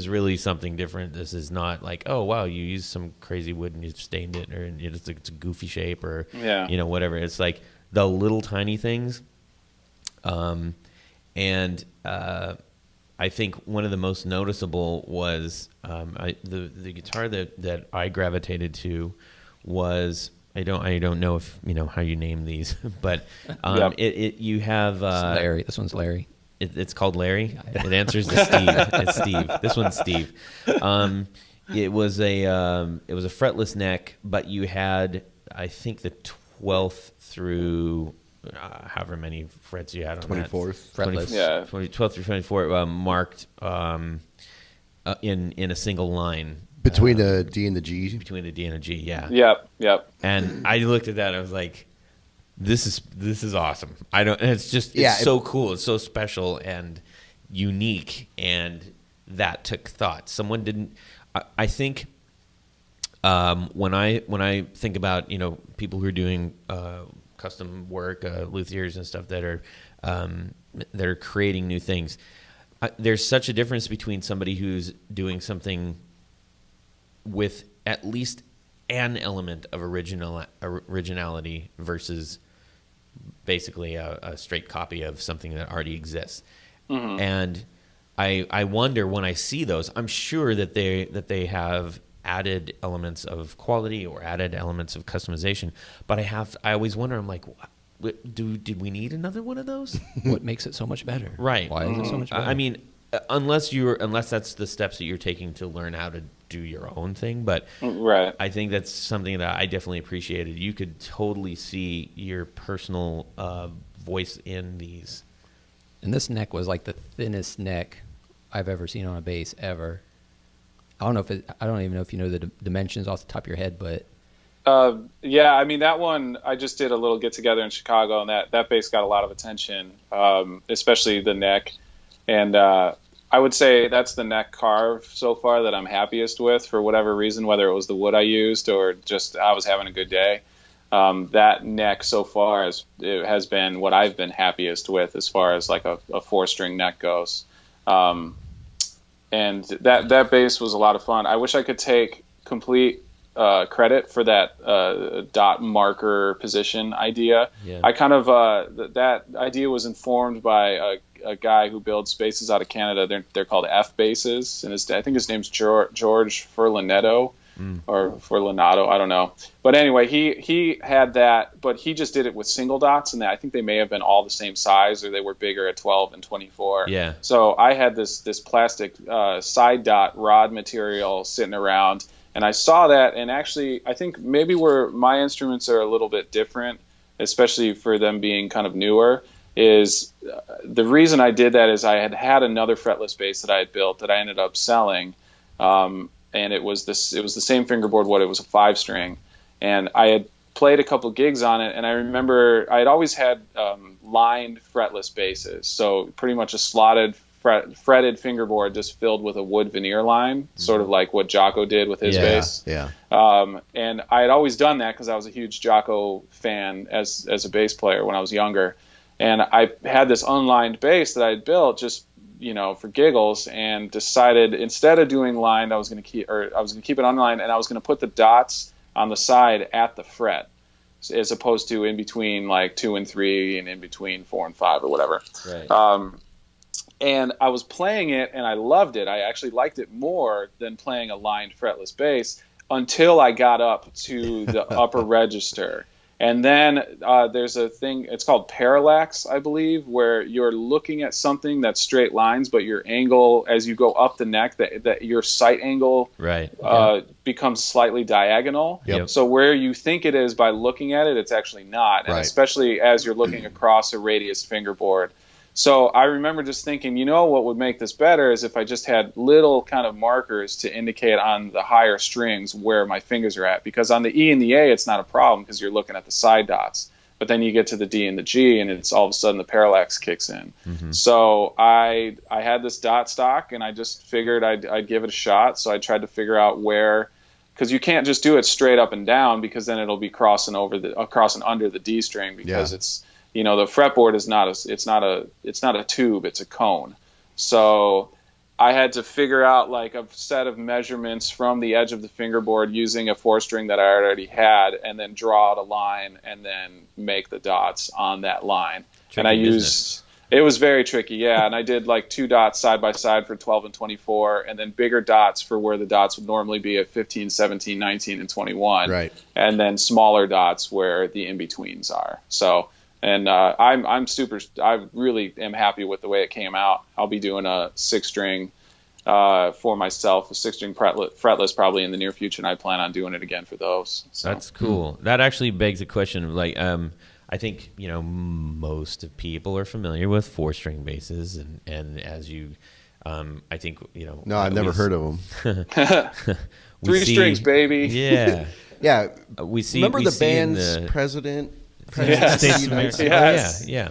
really something different. This is not like, oh wow, you used some crazy wood and you stained it, or it's a goofy shape, or whatever. It's like the little tiny things. And I think one of the most noticeable was the guitar that I gravitated to was, I don't know if how you name these, but you have Larry. This one's Larry. It's called Larry. It answers to Steve. It's Steve. This one's Steve. It was a fretless neck, but you had, I think, the 12th through however many frets you had on 24th. that. Fretless. 12th through 24 marked in a single line. Between the D and the G? Between the D and the G, yeah. Yep. And I looked at that and I was like, this is awesome. It's so cool. It's so special and unique, and that took thought. Someone didn't. I think when I think about people who are doing custom work, luthiers and stuff that are creating new things, there's such a difference between somebody who's doing something with at least an element of originality versus basically a straight copy of something that already exists. Mm-hmm. And I wonder, when I see those, I'm sure that they have added elements of quality or added elements of customization, but I always wonder, I'm like, did we need another one of those? What makes it so much better? Right. Why is it so much better? I mean, unless that's the steps that you're taking to learn how to do your own thing, but right. I think that's something that I definitely appreciated. You could totally see your personal voice in these. And this neck was like the thinnest neck I've ever seen on a bass ever. I don't even know if you know the dimensions off the top of your head, but yeah, I mean, that one, I just did a little get together in Chicago, and that bass got a lot of attention, especially the neck. And I would say that's the neck carve so far that I'm happiest with for whatever reason, whether it was the wood I used or just I was having a good day. That neck so far has been what I've been happiest with as far as like a 4-string neck goes. And that bass was a lot of fun. I wish I could take complete credit for that dot marker position idea. Yeah. I kind of that idea was informed by a guy who builds basses out of Canada. They're called F basses, and I think his name's George Furlanetto or Furlanato. I don't know, but anyway, he had that, but he just did it with single dots, and I think they may have been all the same size, or they were bigger at 12 and 24. Yeah. So I had this plastic side dot rod material sitting around. And I saw that, and actually, I think maybe where my instruments are a little bit different, especially for them being kind of newer, is the reason I did that is I had another fretless bass that I had built that I ended up selling, and it was the same fingerboard wood. It was a 5-string, and I had played a couple gigs on it, and I remember I had always had lined fretless basses, so pretty much a slotted fretted fingerboard just filled with a wood veneer line, sort of like what Jocko did with his bass. Yeah. And I had always done that because I was a huge Jocko fan as a bass player when I was younger. And I had this unlined bass that I had built just, for giggles, and decided instead of doing lined, I was going to keep it unlined, and I was going to put the dots on the side at the fret, as opposed to in between like 2 and 3 and in between 4 and 5 or whatever. Right. And I was playing it, and I loved it. I actually liked it more than playing a lined fretless bass until I got up to the upper register. And then there's a thing, it's called parallax, I believe, where you're looking at something that's straight lines, but your angle, as you go up the neck, that your sight angle becomes slightly diagonal. Yep. So where you think it is by looking at it, it's actually not. And especially as you're looking across a radius fingerboard. So I remember just thinking, what would make this better is if I just had little kind of markers to indicate on the higher strings where my fingers are at. Because on the E and the A, it's not a problem because you're looking at the side dots. But then you get to the D and the G, and it's all of a sudden the parallax kicks in. Mm-hmm. So I had this dot stock, and I just figured I'd give it a shot. So I tried to figure out where, because you can't just do it straight up and down, because then it'll be crossing under the D string, because it's, the fretboard is not a tube, it's a cone. So I had to figure out like a set of measurements from the edge of the fingerboard using a 4-string that I already had, and then draw out a line and then make the dots on that line. Tricky business. It was very tricky, yeah. And I did like 2 dots side by side for 12 and 24, and then bigger dots for where the dots would normally be at 15, 17, 19, and 21. Right. And then smaller dots where the in-betweens are. So, and I really am happy with the way it came out. I'll be doing a 6-string for myself, a 6-string fretless probably in the near future, and I plan on doing it again for those. So. That's cool. That actually begs the question of like, I think, most of people are familiar with 4-string basses, and as you, I think, No, I've never heard of them. 3 strings, baby. Yeah. Yeah. We see. Remember we the see in band's president? Yes. States of America. Yes. Oh, yeah.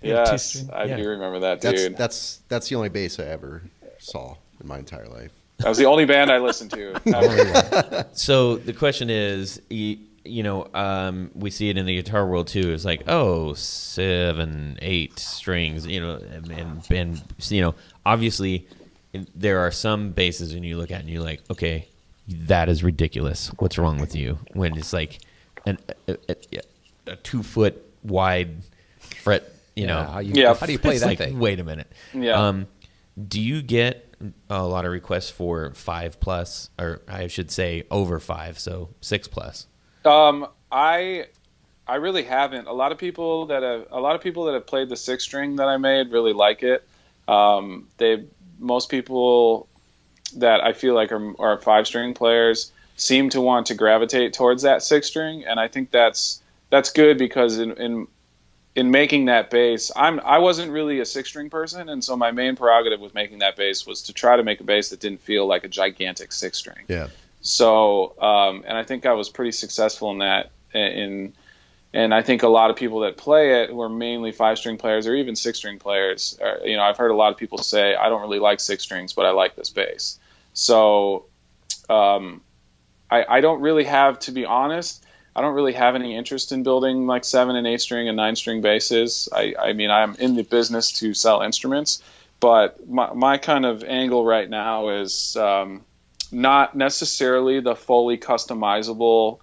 Yes, I do remember that, dude. That's the only bass I ever saw in my entire life. That was the only band I listened to ever. So the question is, we see it in the guitar world too. It's like, 7, 8 strings, and obviously there are some basses and you look at and you're like, okay, that is ridiculous. What's wrong with you? When it's like a 2-foot wide fret, How do you play that like, thing? Wait a minute. Yeah. Do you get a lot of requests for 5+, or I should say over 5, so 6+? I really haven't. A lot of people that have played the 6-string that I made really like it. Most people that I feel like are 5-string players seem to want to gravitate towards that 6-string, and I think that's good, because in making that bass, I wasn't really a 6-string person, and so my main prerogative with making that bass was to try to make a bass that didn't feel like a gigantic 6-string. Yeah. So, and I think I was pretty successful in that, in And I think a lot of people that play it, who are mainly 5-string players or even 6-string players, I've heard a lot of people say, I don't really like 6 strings, but I like this bass. So I don't really have, to be honest, I don't really have any interest in building like 7 and 8 string and 9 string basses. I mean, I'm in the business to sell instruments, but my kind of angle right now is not necessarily the fully customizable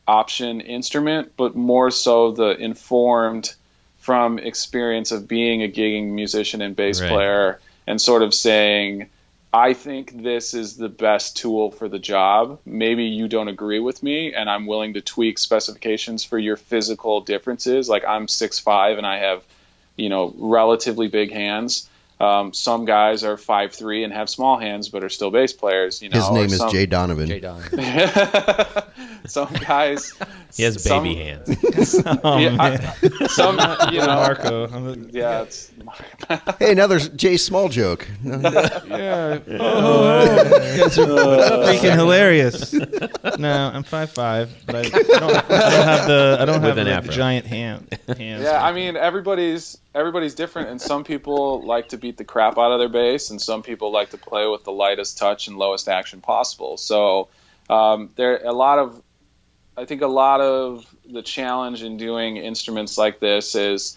option instrument, but more so the informed from experience of being a gigging musician and bass player, and sort of saying, I think this is the best tool for the job. Maybe you don't agree with me, and I'm willing to tweak specifications for your physical differences. Like, I'm 6'5" and I have, relatively big hands. Some guys are 5'3" and have small hands, but are still bass players. His name is Jay Donovan. Jay Donovan. Some guys. He has baby hands. Marco. Yeah, it's. Hey, now there's Jay's small joke. Yeah. Oh, you guys are freaking hilarious. No, I'm 5'5", but I don't have the giant hands. Yeah, I mean, everybody's different, and some people like to beat the crap out of their bass, and some people like to play with the lightest touch and lowest action possible. So I think a lot of the challenge in doing instruments like this is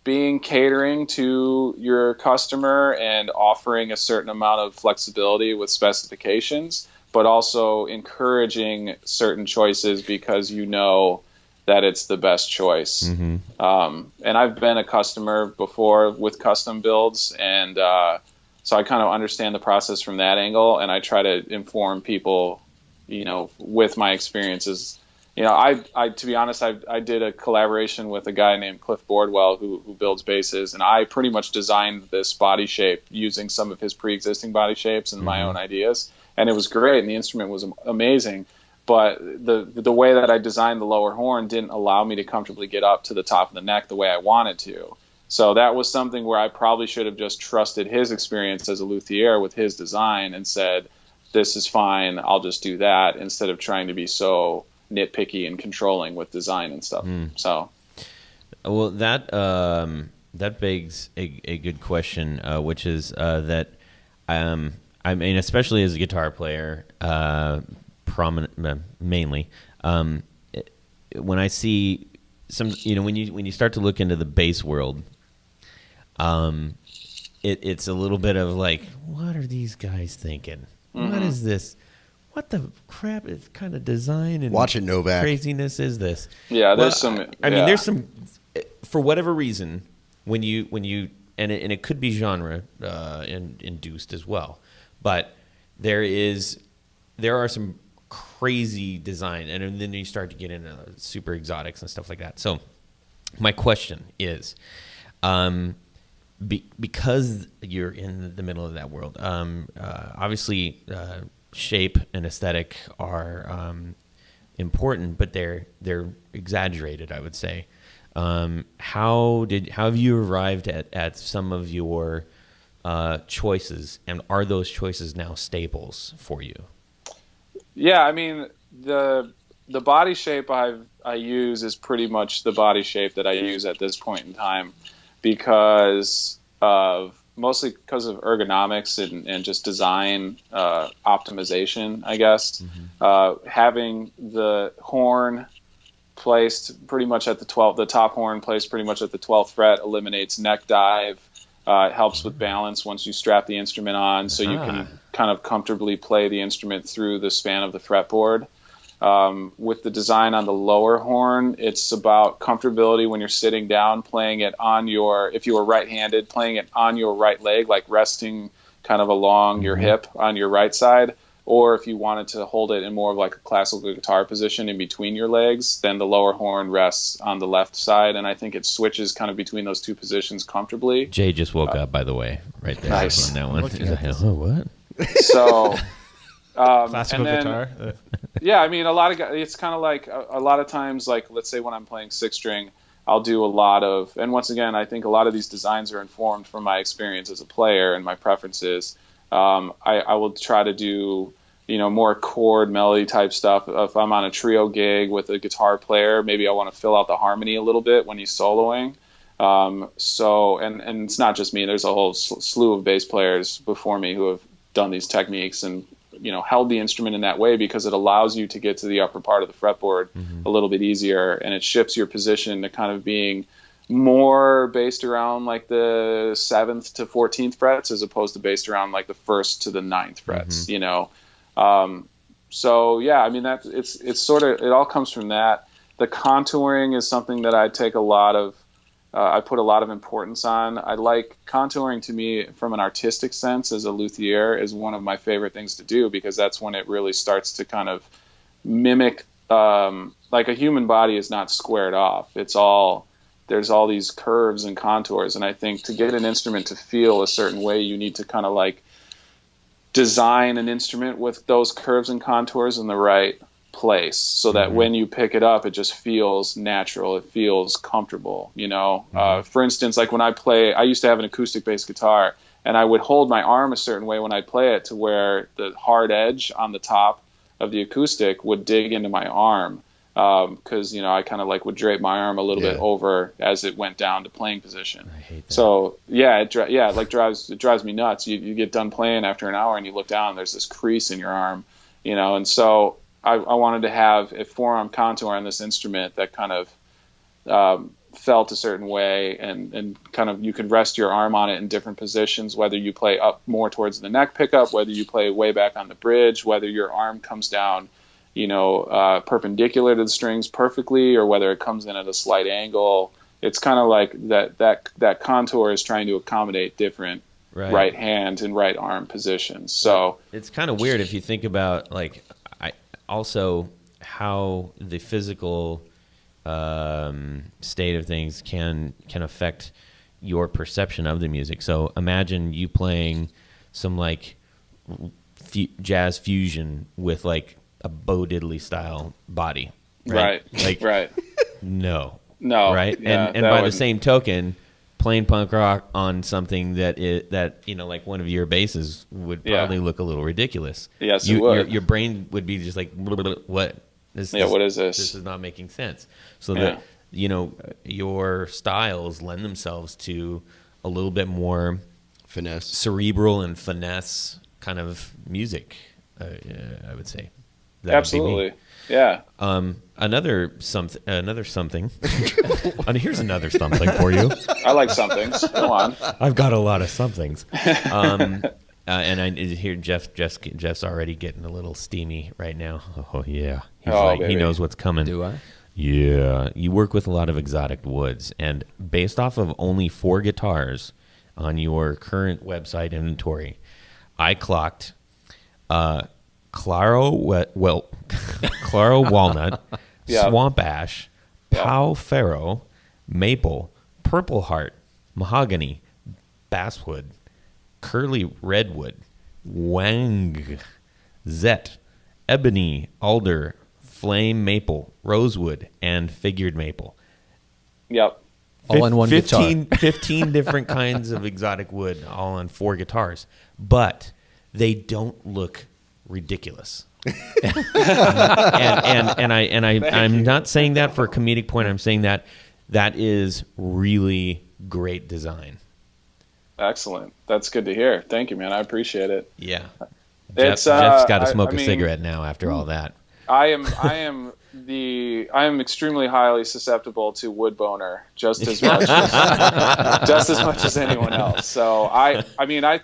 catering to your customer and offering a certain amount of flexibility with specifications, but also encouraging certain choices because that it's the best choice. Mm-hmm. And I've been a customer before with custom builds, and so I kind of understand the process from that angle, and I try to inform people, with my experiences. I to be honest, I did a collaboration with a guy named Cliff Boardwell who builds basses, and I pretty much designed this body shape using some of his pre-existing body shapes and my own ideas, and it was great, and the instrument was amazing. But the way that I designed the lower horn didn't allow me to comfortably get up to the top of the neck the way I wanted to. So that was something where I probably should have just trusted his experience as a luthier with his design and said, this is fine, I'll just do that, instead of trying to be so nitpicky and controlling with design and stuff. So, well, that begs a good question, which is that I mean, especially as a guitar player, mainly, when I see some, when you start to look into the bass world, it's a little bit of like, what are these guys thinking? Mm-hmm. What is this? What the crap is kind of design and watch it, Novak. Craziness is this? Yeah, there's some. I mean, there's some. For whatever reason, when you and it could be genre induced as well, but there are some crazy design, and then you start to get into super exotics and stuff like that. So, my question is, because you're in the middle of that world, obviously shape and aesthetic are important, but they're exaggerated, I would say. How have you arrived at some of your choices, and are those choices now staples for you? Yeah, I mean, the body shape I use is pretty much the body shape that I use at this point in time, mostly because of ergonomics and just design optimization, I guess. Mm-hmm. Having the horn placed pretty much at the top horn placed pretty much at the 12th fret eliminates neck dive. It helps with balance once you strap the instrument on, so you can kind of comfortably play the instrument through the span of the fretboard. With the design on the lower horn, it's about comfortability when you're sitting down, playing it if you were right-handed, playing it on your right leg, like resting kind of along your hip on your right side. Or if you wanted to hold it in more of like a classical guitar position in between your legs, then the lower horn rests on the left side, and I think it switches kind of between those two positions comfortably. Jay just woke up, by the way, right there. Nice. On that one. Oh, what? So, classical guitar. Yeah, I mean, it's kind of like a lot of times, like let's say when I'm playing 6-string, I'll do a lot of, and once again, I think a lot of these designs are informed from my experience as a player and my preferences. I will try to do more chord melody type stuff. If I'm on a trio gig with a guitar player, maybe I want to fill out the harmony a little bit when he's soloing. And it's not just me. There's a whole slew of bass players before me who have done these techniques and held the instrument in that way, because it allows you to get to the upper part of the fretboard a little bit easier, and it shifts your position to kind of being more based around like the 7th to 14th frets as opposed to based around like the 1st to the 9th frets. So yeah, I mean, that it's sort of, it all comes from that. The contouring is something that I take I put a lot of importance on. I like contouring, to me, from an artistic sense, as a luthier, is one of my favorite things to do, because that's when it really starts to kind of mimic, like a human body is not squared off. There's all these curves and contours. And I think to get an instrument to feel a certain way, you need to kind of like design an instrument with those curves and contours in the right place, so that when you pick it up, it just feels natural. It feels comfortable, For instance, like when I used to have an acoustic bass guitar, and I would hold my arm a certain way when I play it, to where the hard edge on the top of the acoustic would dig into my arm. Because I kind of like would drape my arm a little bit over as it went down to playing position. I hate that. So it drives me nuts. You get done playing after an hour and you look down, and there's this crease in your arm, and so I wanted to have a forearm contour on this instrument that kind of felt a certain way, and kind of you could rest your arm on it in different positions, whether you play up more towards the neck pickup, whether you play way back on the bridge, whether your arm comes down perpendicular to the strings perfectly, or whether it comes in at a slight angle. It's kind of like that contour is trying to accommodate different right hand and right arm positions. So it's kind of weird if you think about also how the physical state of things can affect your perception of the music. So imagine you playing some like jazz fusion with like a Bo Diddley style body, right? Right. No, right? Yeah, and by the same token, playing punk rock on something that like one of your basses would probably look a little ridiculous. Yes, it would. Your brain would be just like, what? What is this? This is not making sense. So that your styles lend themselves to a little bit more finesse, cerebral and finesse kind of music. I would say. That Absolutely. Yeah. Another something. And here's another something for you. I like somethings. Go on. I've got a lot of somethings. And I hear Jeff's already getting a little steamy right now. Oh yeah. He knows what's coming. Do I? Yeah. You work with a lot of exotic woods, and based off of only 4 guitars on your current website inventory, I clocked Claro walnut, swamp ash, Pau Ferro, maple, purple heart, mahogany, basswood, curly redwood, wang, zet, ebony, alder, flame maple, rosewood, and figured maple. Yep. All on one guitar. 15 different kinds of exotic wood, all on 4 guitars. But they don't look ridiculous. I'm not saying that for a comedic point. I'm saying that is really great design. Excellent. That's good to hear. Thank you, man. I appreciate it. Yeah. Jeff's got to smoke a cigarette now after all that. I am extremely highly susceptible to wood boner just as much as anyone else. So I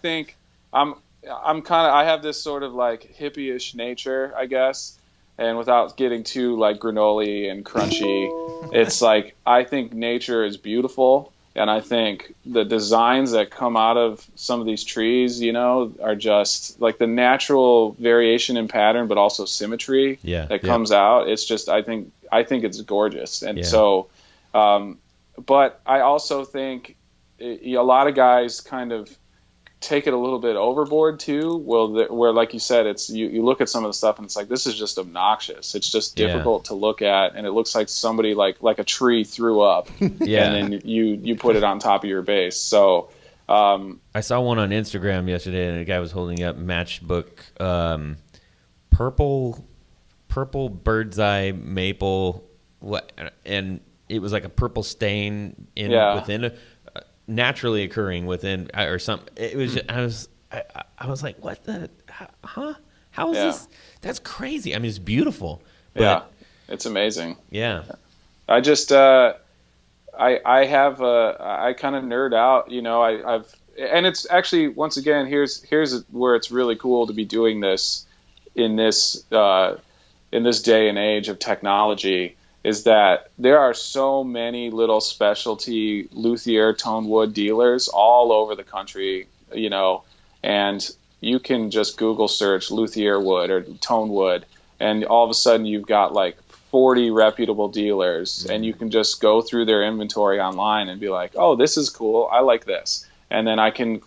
think I have this sort of like hippie-ish nature, I guess. And without getting too like granola and crunchy, it's like I think nature is beautiful, and I think the designs that come out of some of these trees, are just like the natural variation in pattern, but also symmetry that comes out. It's just I think it's gorgeous, and so. But I also think a lot of guys kind of take it a little bit overboard too. Where like you said, it's you look at some of the stuff and it's like, this is just obnoxious. It's just difficult to look at, and it looks like somebody like a tree threw up, and then you put it on top of your bass. So I saw one on Instagram yesterday, and a guy was holding up matchbook purple bird's eye maple, and it was like a purple stain within naturally occurring within or something. It was I was like, what the how is this? That's crazy. I mean, it's beautiful. But, it's amazing. Yeah. I just I kind of nerd out, and it's actually, once again, here's where it's really cool to be doing this in this day and age of technology, is that there are so many little specialty luthier tone wood dealers all over the country, and you can just Google search luthier wood or tone wood, and all of a sudden you've got like 40 reputable dealers, and you can just go through their inventory online and be like, oh, this is cool, I like this. And then I can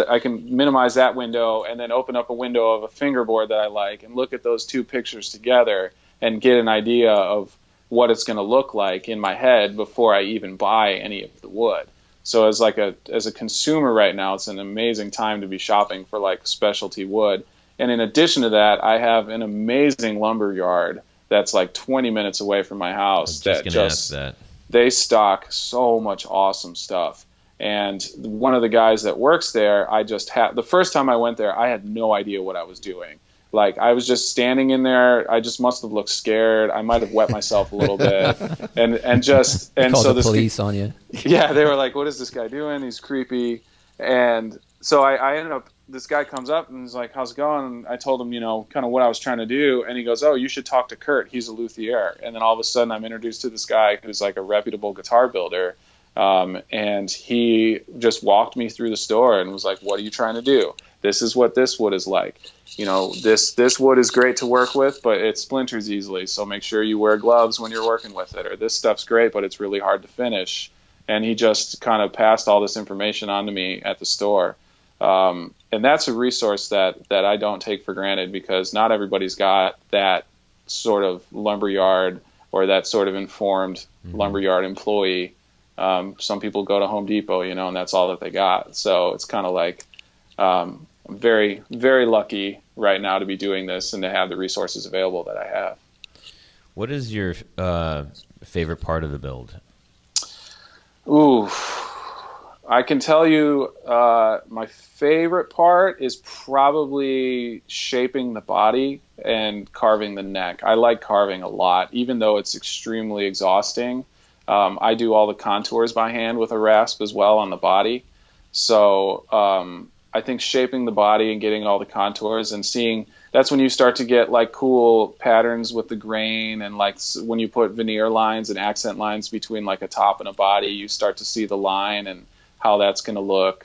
I can minimize that window and then open up a window of a fingerboard that I like and look at those two pictures together and get an idea of what it's going to look like in my head before I even buy any of the wood. So as a consumer right now, it's an amazing time to be shopping for like specialty wood. And in addition to that, I have an amazing lumber yard that's like 20 minutes away from my house. They stock so much awesome stuff. And one of the guys that works there, the first time I went there, I had no idea what I was doing. Like, I was just standing in there. I just must have looked scared. I might have wet myself a little bit. And so the police on you. Yeah, they were like, what is this guy doing? He's creepy. And so I ended up, this guy comes up and is like, how's it going? And I told him, kind of what I was trying to do. And he goes, oh, you should talk to Kurt. He's a luthier. And then all of a sudden I'm introduced to this guy who's like a reputable guitar builder. And he just walked me through the store and was like, what are you trying to do? This is what this wood is like. This wood is great to work with, but it splinters easily. So make sure you wear gloves when you're working with it. Or this stuff's great, but it's really hard to finish. And he just kind of passed all this information on to me at the store. And that's a resource that I don't take for granted, because not everybody's got that sort of lumberyard or that sort of informed lumberyard employee. Some people go to Home Depot, and that's all that they got. So it's kind of like, I'm very, very lucky right now to be doing this and to have the resources available that I have. What is your favorite part of the build? Ooh, I can tell you my favorite part is probably shaping the body and carving the neck. I like carving a lot, even though it's extremely exhausting. I do all the contours by hand with a rasp as well on the body. So I think shaping the body and getting all the contours and seeing, that's when you start to get like cool patterns with the grain, and like when you put veneer lines and accent lines between like a top and a body, you start to see the line and how that's going to look.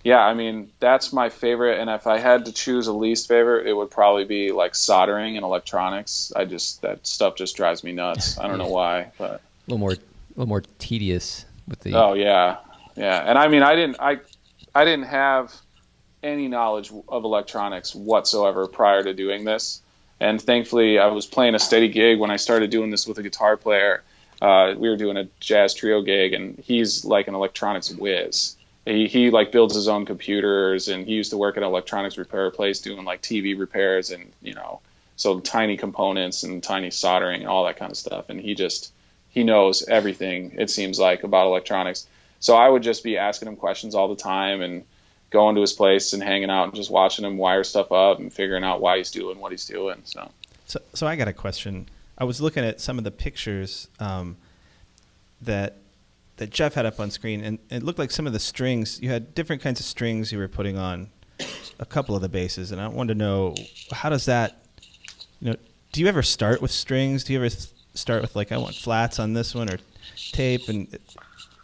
I mean, that's my favorite. And if I had to choose a least favorite, it would probably be like soldering and electronics. That stuff just drives me nuts. I don't know why, but a little more tedious with the. Oh yeah. And I mean, I didn't have any knowledge of electronics whatsoever prior to doing this. And thankfully I was playing a steady gig when I started doing this with a guitar player. We were doing a jazz trio gig, and he's like an electronics whiz. He like builds his own computers, and he used to work at an electronics repair place doing like TV repairs and, so tiny components and tiny soldering and all that kind of stuff. And he knows everything, it seems like, about electronics. So I would just be asking him questions all the time and going to his place and hanging out and just watching him wire stuff up and figuring out why he's doing what he's doing. So I got a question. I was looking at some of the pictures that Jeff had up on screen, and it looked like some of the strings, you had different kinds of strings you were putting on a couple of the basses, and I wanted to know, how does that, do you ever start with strings? Do you ever start with like, I want flats on this one, or tape,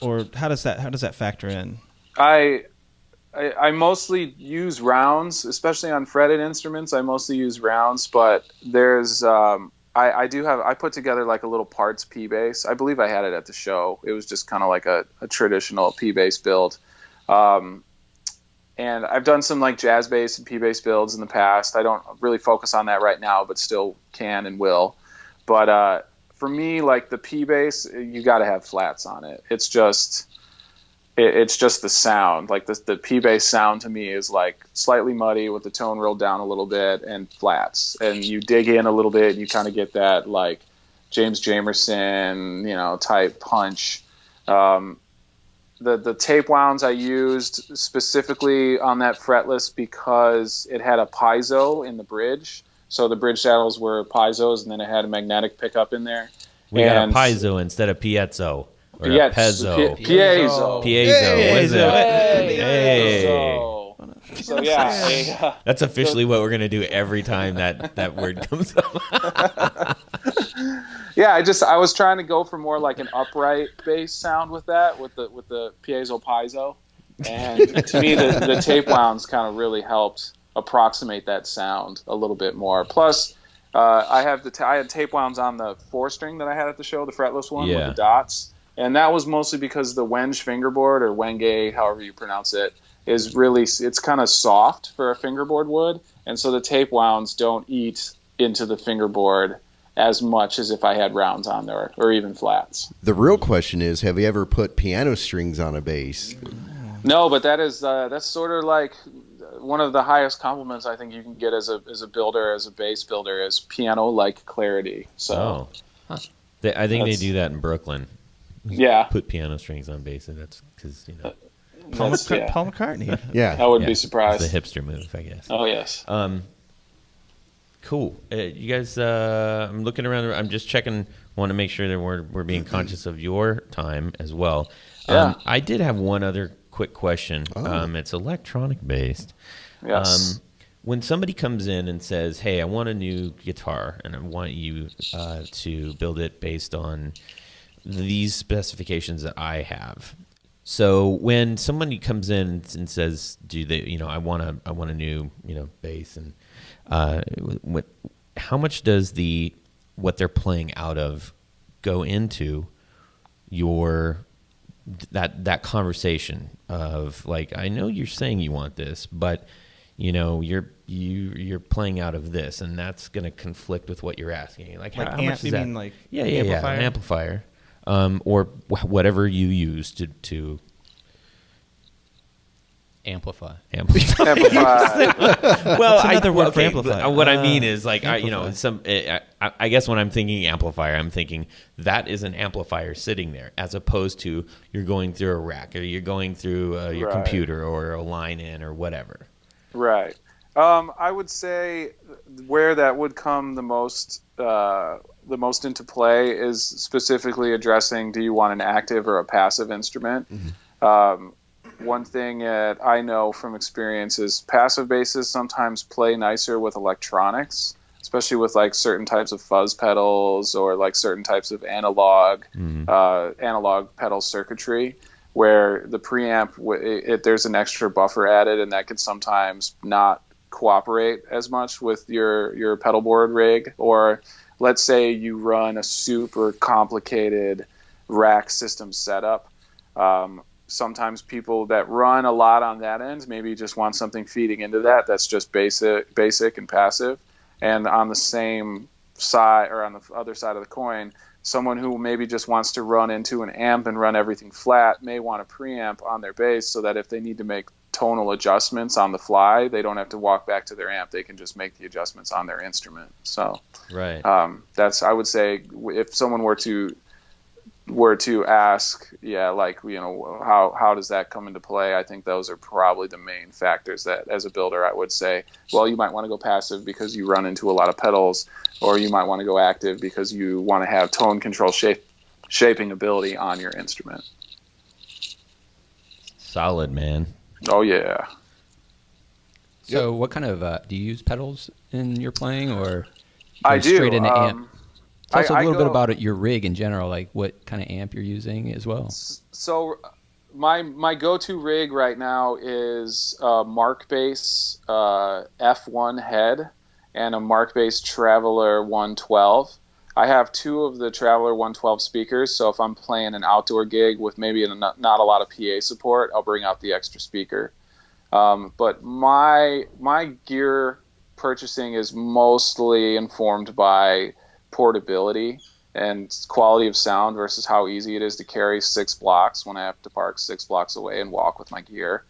or how does that factor in? I mostly use rounds, especially on fretted instruments. I mostly use rounds, but there's I put together like a little parts P bass. I believe I had it at the show. It was just kind of like a traditional P bass build. And I've done some like jazz bass and P bass builds in the past. I don't really focus on that right now, but still can and will. But for me, like the P bass, you got to have flats on it. It's it's just the sound. Like the P bass sound to me is like slightly muddy with the tone rolled down a little bit and flats. And you dig in a little bit and you kind of get that like James Jamerson, you know, type punch. The tape wounds I used specifically on that fretless because it had a piezo in the bridge. So the bridge saddles were piezos, and then it had a magnetic pickup in there. We got a piezo instead of piezo. Or a pezzo. Piezo. Piezo. What is that? Hey. So yeah. That's officially what we're going to do every time that word comes up. Yeah, I was trying to go for more like an upright bass sound with that, with the piezo. And to me, the tape wounds kind of really helped approximate that sound a little bit more. Plus, I had tape wounds on the 4-string that I had at the show, the fretless one with the dots, and that was mostly because the Wenge fingerboard, or Wenge, however you pronounce it, is really, it's kind of soft for a fingerboard wood, and so the tape wounds don't eat into the fingerboard as much as if I had rounds on there or even flats. The real question is, have you ever put piano strings on a bass? No, but that's sort of like one of the highest compliments I think you can get as a builder, as a bass builder, is piano-like clarity. So, I think they do that in Brooklyn. Yeah, put piano strings on bass, and that's because Paul McCartney. Yeah, I wouldn't be surprised. It's a hipster move, I guess. Oh yes. Cool. You guys, I'm looking around. I'm just checking. Want to make sure that we're being conscious of your time as well. Yeah. I did have one other quick question. It's electronic based. Yes. When somebody comes in and says, "Hey, I want a new guitar, and I want you to build it based on these specifications that I have." So when somebody comes in and says, "Do they? I want a new bass," and how much does what they're playing out of go into your that conversation of like, I know you're saying you want this, but you're playing out of this, and that's going to conflict with what you're asking. Like how much is that? Mean like amplifier? An amplifier, or whatever you use to amplify. Well, another word for amplify. What I mean is like I guess when I'm thinking amplifier, I'm thinking that is an amplifier sitting there, as opposed to you're going through a rack or you're going through your computer or a line in or whatever. Right. I would say where that would come the most into play is specifically addressing, do you want an active or a passive instrument? Mm-hmm. One thing that I know from experience is passive basses sometimes play nicer with electronics, especially with like certain types of fuzz pedals or like certain types of analog pedal circuitry, where the preamp, there's an extra buffer added, and that could sometimes not cooperate as much with your pedal board rig. Or let's say you run a super complicated rack system setup. Sometimes people that run a lot on that end maybe just want something feeding into that's just basic and passive. And on the same side, or on the other side of the coin, someone who maybe just wants to run into an amp and run everything flat may want a preamp on their bass, so that if they need to make tonal adjustments on the fly, they don't have to walk back to their amp. They can just make the adjustments on their instrument. So right. I would say, if someone were to ask, how does that come into play? I think those are probably the main factors that, as a builder, I would say, well, you might want to go passive because you run into a lot of pedals, or you might want to go active because you want to have tone control shaping ability on your instrument. Solid, man. Oh yeah. So what kind of do you use pedals in your playing, or I do straight into amp? Tell us a little bit about your rig in general, like what kind of amp you're using as well. So my go-to rig right now is a Mark Bass F1 head and a Mark Bass Traveler 112. I have two of the Traveler 112 speakers, so if I'm playing an outdoor gig with maybe not a lot of PA support, I'll bring out the extra speaker. But my gear purchasing is mostly informed by portability. and quality of sound versus how easy it is to carry 6 blocks when I have to park 6 blocks away and walk with my gear.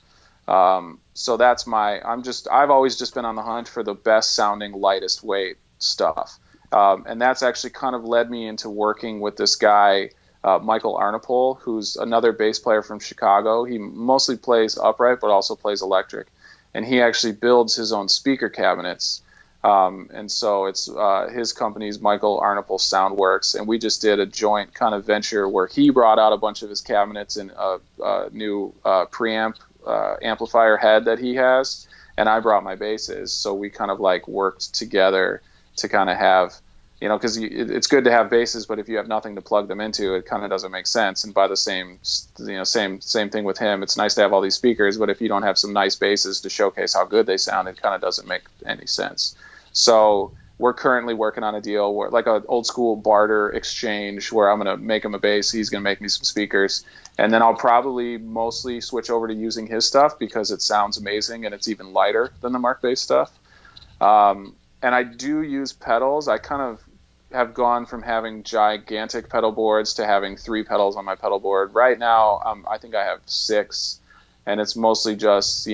So that's I've always just been on the hunt for the best sounding, lightest weight stuff. And that's actually kind of led me into working with this guy, Michael Arnapol, who's another bass player from Chicago. He mostly plays upright, but also plays electric. And he actually builds his own speaker cabinets. And so it's his company's Michael Arnapol Soundworks. And we just did a joint kind of venture where he brought out a bunch of his cabinets and a new preamp amplifier head that he has. And I brought my basses. So we kind of like worked together to kind of have, because it's good to have basses, but if you have nothing to plug them into, it kind of doesn't make sense. And by the same thing with him, it's nice to have all these speakers, but if you don't have some nice basses to showcase how good they sound, it kind of doesn't make any sense. So we're currently working on a deal where, like an old school barter exchange, where I'm going to make him a bass, he's going to make me some speakers, and then I'll probably mostly switch over to using his stuff because it sounds amazing and it's even lighter than the Mark bass stuff. And I do use pedals. I kind of have gone from having gigantic pedal boards to having 3 pedals on my pedal board. Right now, I think I have 6, and it's mostly just,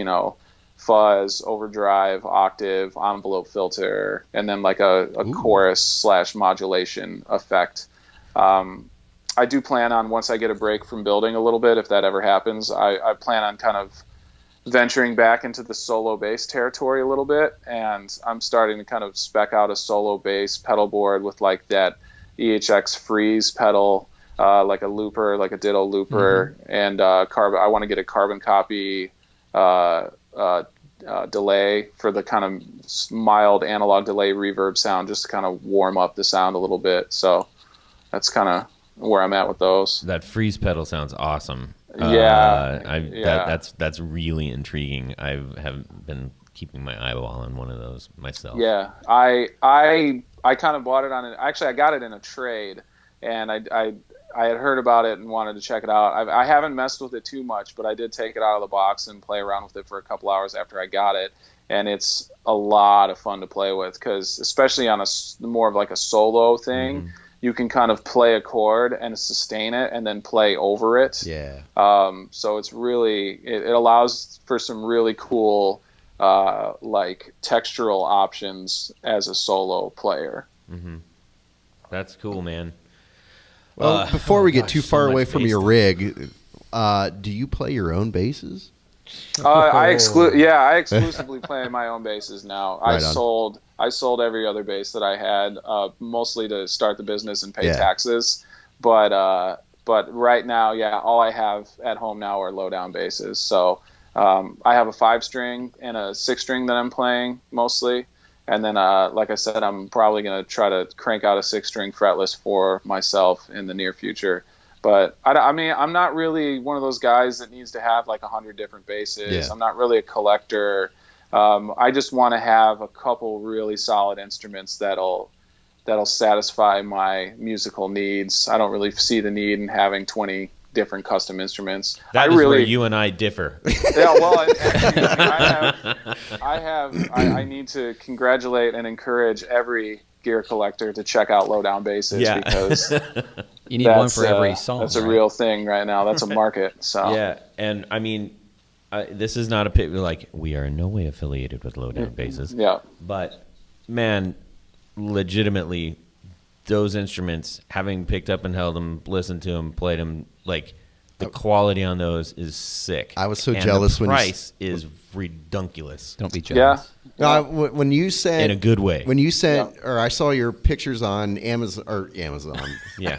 fuzz, overdrive, octave, envelope filter, and then like a chorus / modulation effect. I do plan on, once I get a break from building a little bit, if that ever happens, I plan on kind of venturing back into the solo bass territory a little bit, and I'm starting to kind of spec out a solo bass pedal board with like that EHX freeze pedal, like a looper, like a ditto looper, and carbon. I want to get a carbon copy delay for the kind of mild analog delay reverb sound, just to kind of warm up the sound a little bit. So that's kind of where I'm at with those. That freeze pedal sounds awesome. That's really intriguing. I have been keeping my eyeball on one of those myself. Yeah, I kind of bought it on it. Actually, I got it in a trade, and I had heard about it and wanted to check it out. I haven't messed with it too much, but I did take it out of the box and play around with it for a couple hours after I got it, and it's a lot of fun to play with, because especially on a more of like a solo thing, you can kind of play a chord and sustain it and then play over it. Yeah. So it's really, it allows for some really cool like textural options as a solo player. That's cool, man. Well, before we get too so far much away from bass your stuff. rig, do you play your own basses? I exclusively play my own basses now. Right on. I sold every other bass that I had, mostly to start the business and pay Yeah. taxes. But right now, all I have at home now are low down basses. So I have a 5-string and a 6-string that I'm playing mostly. And then, like I said, I'm probably going to try to crank out a 6-string fretless for myself in the near future. But I mean, I'm not really one of those guys that needs to have like 100 different basses. Yeah. I'm not really a collector. I just want to have a couple really solid instruments that'll satisfy my musical needs. I don't really see the need in having 20 different custom instruments. That is where you and I differ. Yeah, well, I need to congratulate and encourage every gear collector to check out low down basses, because You need one for every song. That's a real thing right now. That's a market. So Yeah, and I mean, this is not a pit. Like, we are in no way affiliated with low down basses. Yeah. But man, legitimately, those instruments, having picked up and held them, listened to them, played them, like the quality on those is sick. I was so and jealous the when you price is redunculous. Don't be jealous. No, when you sent In a good way. When you sent, or I saw your pictures on Amazon. Yeah.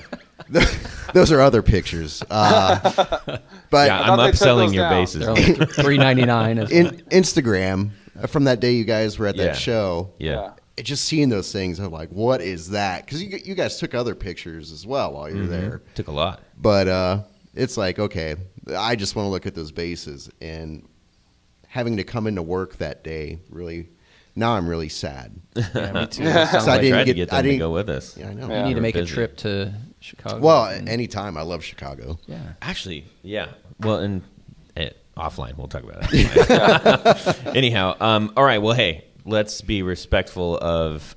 Those are other pictures. But Yeah, I'm they took upselling those your down. bases. They're only $3.99. in Instagram, from that day you guys were at Yeah. that show, Yeah. just seeing those things, I'm like, what is that? Because you guys took other pictures as well while you were there. Took a lot. But it's like, okay, I just want to look at those basses, and having to come into work that day, really, now I'm really sad. Yeah, me too. So Sounds I like didn't Tried to get- get I them to didn't- go with us. Yeah, I know. you need to we're make a busy. trip to Chicago. Well, anytime. I love Chicago. yeah. Actually, yeah. Well, and offline, we'll talk about it. Anyhow, all right. Well, hey, let's be respectful of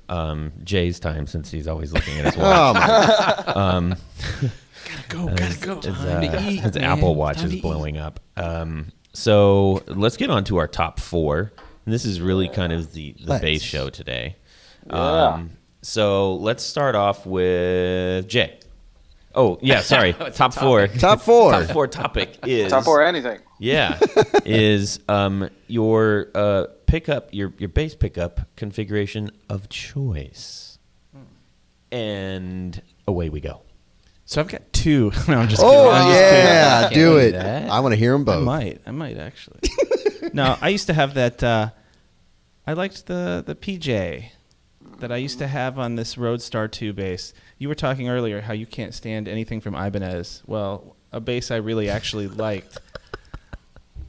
Jay's time since he's always looking at his watch. Oh my Gotta go. His Apple Watch is blowing up. So let's get on to our top 4. And this is really kind of the bass show today. Yeah. So let's start off with Jay. Oh, yeah, sorry. Top 4. Top 4. Top 4 topic is... Top 4 anything. Yeah. Is your pickup, your bass pickup configuration of choice. And away we go. So I've got 2. No, I'm just kidding. Oh I'm just yeah, Can't do do it. that. I want to hear them both. I might actually. No, I used to have that. I liked the PJ that I used to have on this Roadstar 2 bass. You were talking earlier how you can't stand anything from Ibanez. Well, a bass I really actually liked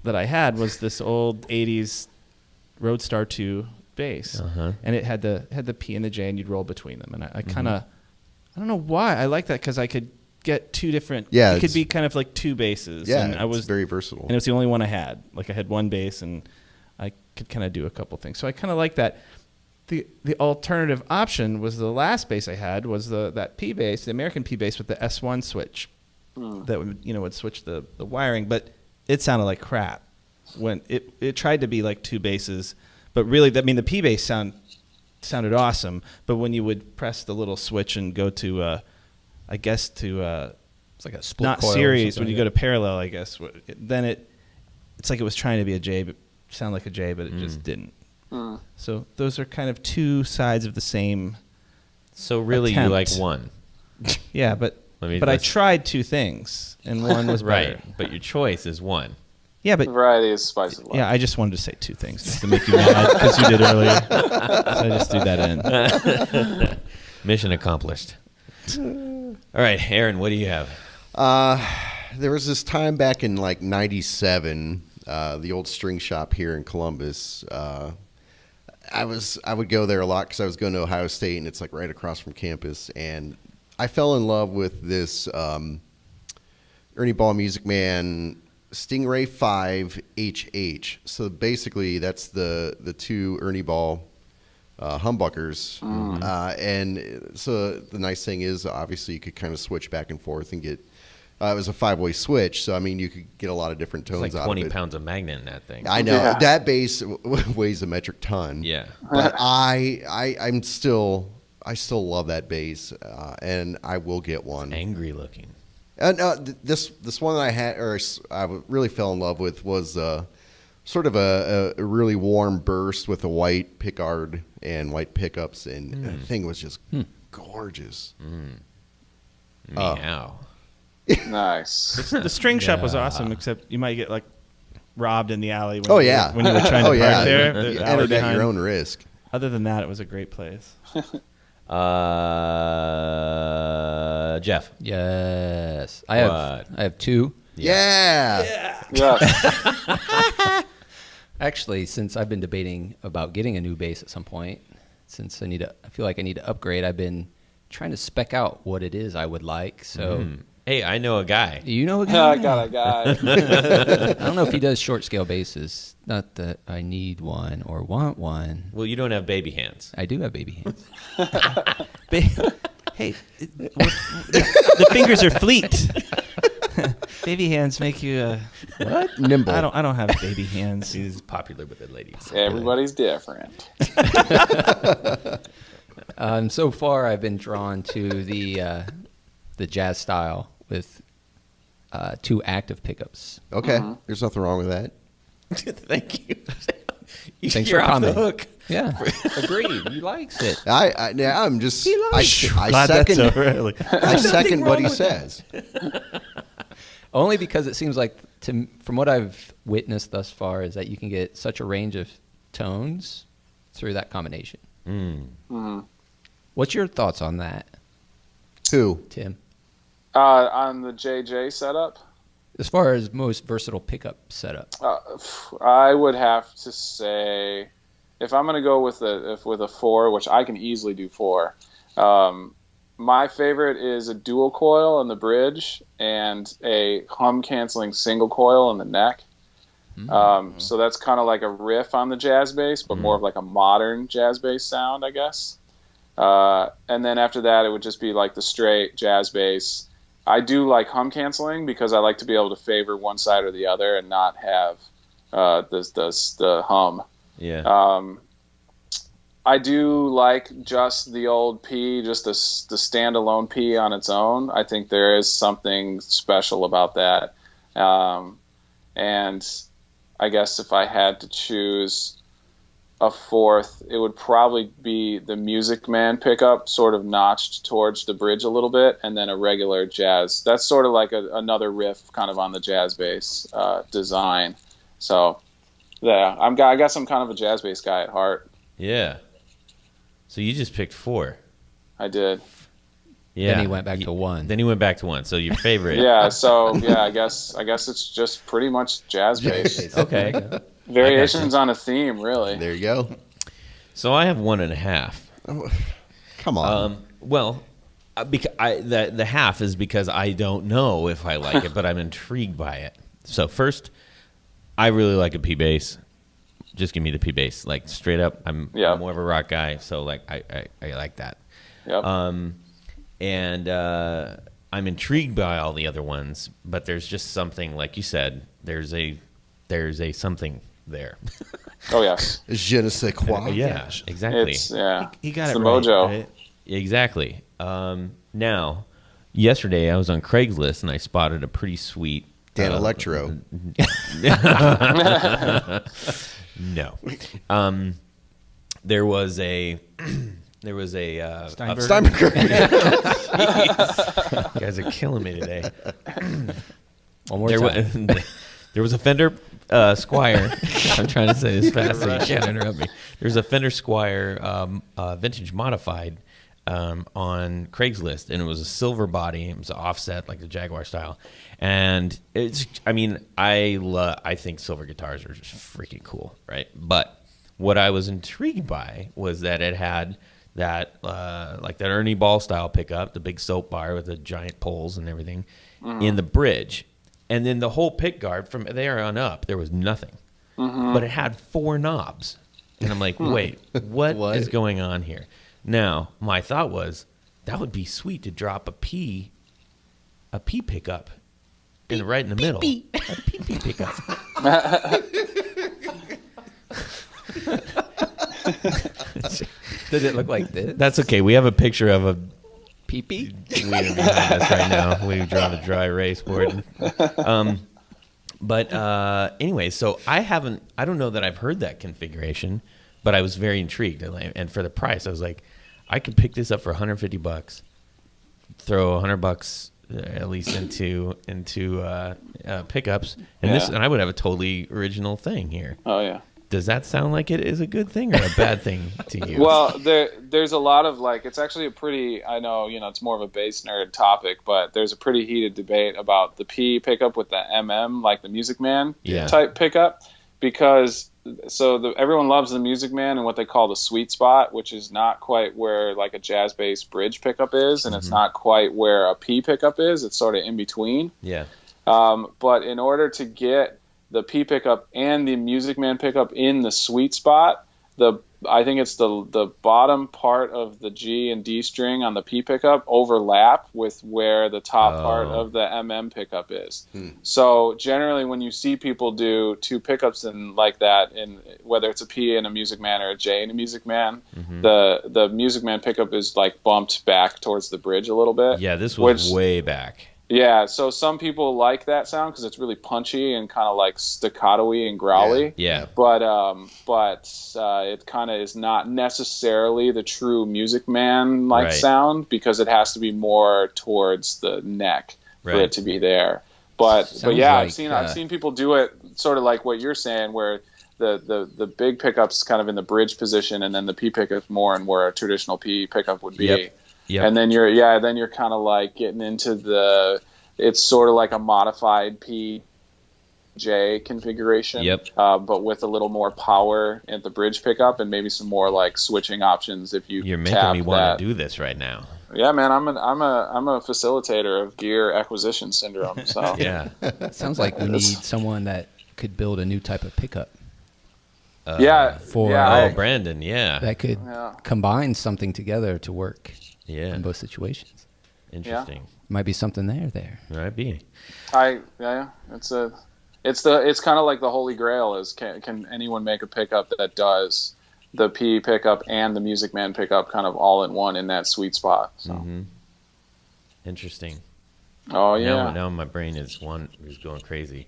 that I had was this old 80s Roadstar 2 bass. And it had the P and the J, and you'd roll between them. And I kind of, I don't know why I like that, because I could get 2 different. Yeah, it could be kind of like 2 basses. Yeah, and I was it's very versatile. and it was the only one I had. Like I had one bass, and I could kind of do a couple things. So I kind of like that. The alternative option was the last bass I had was that P bass, the American P bass with the S1 switch that would switch the wiring, but it sounded like crap when it tried to be like 2 basses, but really the P bass sounded awesome, but when you would press the little switch and go to it's like a split not coil or series, something when you like go to parallel, I guess, then it's like it was trying to be a J, but sound like a J, but it just didn't. So those are kind of 2 sides of the same. So really attempt. you like one. Yeah, but I tried 2 things, and one was better. Right, but your choice is one. Yeah, but Variety is spice of life. yeah, I just wanted to say 2 things just to make you mad because you did earlier. So I just threw that in. Mission accomplished. All right, Aaron, what do you have? There was this time back in like '97, the old string shop here in Columbus. I would go there a lot because I was going to Ohio State, and it's like right across from campus. And I fell in love with this Ernie Ball Music Man Stingray 5 HH. So basically, that's the 2 Ernie Ball humbuckers. And so the nice thing is, obviously, you could kind of switch back and forth and get. It was a 5-way switch, so I mean, you could get a lot of different tones It's like out 20 of it. pounds of magnet in that thing. I know Yeah. that bass weighs a metric ton. Yeah. But I still love that bass, and I will get one. Angry looking. And this one that I had, or I really fell in love with, was sort of a really warm burst with a white pickguard and white pickups, and the thing was just gorgeous. Meow. Nice. The string shop was awesome, except you might get like robbed in the alley when Oh you yeah, when you were trying to park there. You The alley entered at behind. your own risk. Other than that, it was a great place. Jeff. Yes, I What? have 2. Yeah. Yeah. Actually, since I've been debating about getting a new bass at some point, since I feel like I need to upgrade, I've been trying to spec out what it is I would like. So, Hey, I know a guy. you know, a guy? I got a guy. I don't know if he does short scale basses. Not that I need one or want one. Well, you don't have baby hands. I do have baby hands. Hey, the fingers are fleet. Baby hands make you. What? Nimble. I don't have baby hands. He's popular with the ladies. Everybody's different. So far, I've been drawn to the jazz style with 2 active pickups. Okay. There's nothing wrong with that. Thank you. Thanks You're for off the commenting. hook. Yeah, agreed. He likes it. I'm just. I Glad that's second. so early. I second what he says. Only because it seems like, from what I've witnessed thus far, is that you can get such a range of tones through that combination. What's your thoughts on that, Who? Tim? On the JJ setup, As far as most versatile pickup setup. I would have to say, if I'm going to go with a 4, which I can easily do 4, my favorite is a dual coil in the bridge and a hum canceling single coil in the neck. So that's kind of like a riff on the jazz bass, but more of like a modern jazz bass sound, I guess. And then after that, it would just be like the straight jazz bass. I do like hum canceling because I like to be able to favor one side or the other and not have the hum. Yeah. I do like just the old P, just the standalone P on its own. I think there is something special about that. And I guess if I had to choose a fourth, it would probably be the Music Man pickup, sort of notched towards the bridge a little bit, and then a regular jazz. That's sort of like another riff kind of on the jazz bass design. So, yeah, I guess I'm kind of a jazz bass guy at heart. Yeah. So you just picked 4. I did. Yeah. Then he went back to 1. Then he went back to 1. So your favorite. Yeah. So yeah, I guess it's just pretty much jazz bass. Okay. Variations on a theme, really. There you go. So I have 1.5. Oh, come on. Well, the half is because I don't know if I like it, but I'm intrigued by it. So first, I really like a P bass. Just give me the P bass, like straight up. I'm more of a rock guy, so like I like that. Yep. And I'm intrigued by all the other ones, but there's just something, like you said, there's a something there. Oh yes. Je ne sais quoi. Yeah, exactly. It's He got it's it the right, mojo. right? Exactly. Now, yesterday I was on Craigslist and I spotted a pretty sweet Dan Electro. No. There was a Steinberger. You guys are killing me today. One more There time. was a Fender Squire. I'm trying to say this fast so you can't interrupt me. There's a Fender Squire vintage modified on Craigslist, and it was a silver body. It was an offset, like the Jaguar style. And I think silver guitars are just freaking cool, right? But what I was intrigued by was that it had that like that Ernie Ball style pickup, the big soap bar with the giant poles and everything in the bridge. And then the whole pick guard from there on up, there was nothing. But it had 4 knobs. And I'm like, wait, what is going on here? Now, my thought was, that would be sweet to drop a P pickup right in the middle. A P pickup. Did it look like this? That's okay. We have a picture of a Pee-pee? wiener behind us right now. We drive a dry race board. But anyway, so I don't know that I've heard that configuration, but I was very intrigued. And for the price, I was like, I could pick this up for $150, throw $100 at least into pickups, and and I would have a totally original thing here. Oh yeah. Does that sound like it is a good thing or a bad thing to you? Well, there's a lot of it's actually a pretty, I know, it's more of a bass nerd topic, but there's a pretty heated debate about the P pickup with the MM, like the Music Man type pickup, because everyone loves the Music Man and what they call the sweet spot, which is not quite where like a jazz bass bridge pickup is, and it's not quite where a P pickup is. It's sort of in between. Yeah. But in order to get the P pickup and the Music Man pickup in the sweet spot, I think it's the bottom part of the G and D string on the P pickup overlap with where the top part of the MM pickup is. So generally when you see people do 2 pickups in like that, in whether it's a P in a Music Man or a J in a Music Man, the Music Man pickup is like bumped back towards the bridge a little bit. Yeah, this was way back. Yeah, so some people like that sound because it's really punchy and kind of like staccato-y and growly. Yeah. But it kind of is not necessarily the true Music Man like sound because it has to be more towards the neck for it to be there. But yeah, I've seen people do it sort of like what you're saying, where the big pickup's kind of in the bridge position, and then the P pickup more and where a traditional P pickup would be. Yep. And then you're kind of like getting into it's sort of like a modified PJ configuration. Yep. But with a little more power at the bridge pickup and maybe some more like switching options if you're making me want to do this right now. Yeah, man, I'm a facilitator of gear acquisition syndrome. So yeah. Sounds like we need someone that could build a new type of pickup. Brandon, yeah. That could combine something together to work in both situations. Interesting. Might be something there. Might be. It's kind of like the holy grail is can anyone make a pickup that does the P pickup and the Music Man pickup kind of all in one in that sweet spot. So. Mm-hmm. Interesting. Oh yeah. Now my brain is going crazy.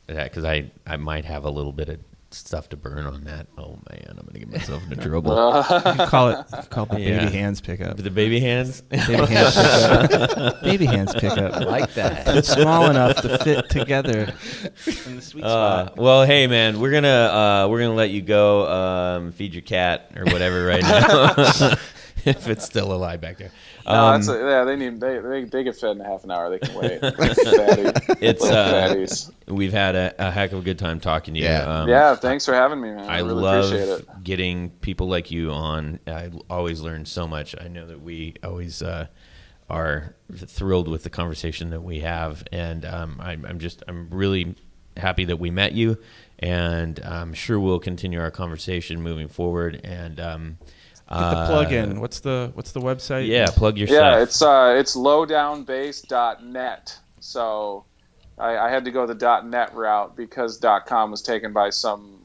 Because I might have a little bit of stuff to burn on that. Oh man, I'm gonna get myself into trouble. You call it the baby hands pickup. The baby hands. Baby hands pickup. Baby hands pickup. I like that. It's small enough to fit together in the sweet spot. Well, hey man, we're gonna let you go feed your cat or whatever right now. If it's still alive back there. No, they get fed in half an hour. They can wait. We've had a heck of a good time talking to you. Thanks for having me, man. I really love appreciate it. Getting people like you on. I always learn so much. I know that we always are thrilled with the conversation that we have, and I'm really happy that we met you, and I'm sure we'll continue our conversation moving forward. And get the plug in. What's the website? Yeah, plug your stuff. Yeah, it's lowdownbass.net. So I had to go the .net route because .com was taken by some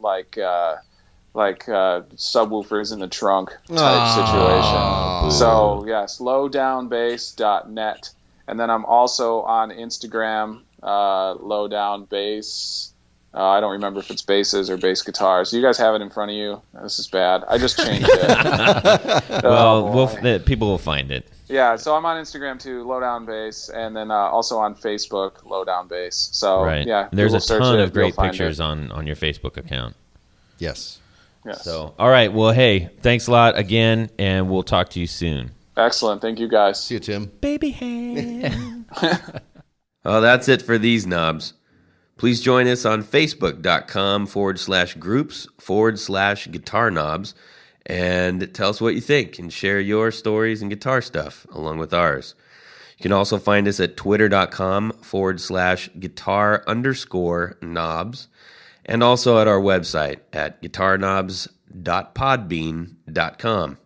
subwoofers in the trunk type situation. So yes, lowdownbass.net, and then I'm also on Instagram, lowdownbass. I don't remember if it's basses or bass guitars. You guys have it in front of you. This is bad. I just changed it. People will find it. Yeah, so I'm on Instagram too, Lowdown Bass, and then also on Facebook, Lowdown Bass. So yeah, there's a ton of great pictures on your Facebook account. Yes. So all right, well, hey, thanks a lot again, and we'll talk to you soon. Excellent, thank you guys. See you, Tim. Baby hand. Oh, that's it for these knobs. Please join us on Facebook.com/groups/guitar knobs and tell us what you think and share your stories and guitar stuff along with ours. You can also find us at twitter.com/guitar_knobs and also at our website at guitarknobs.podbean.com.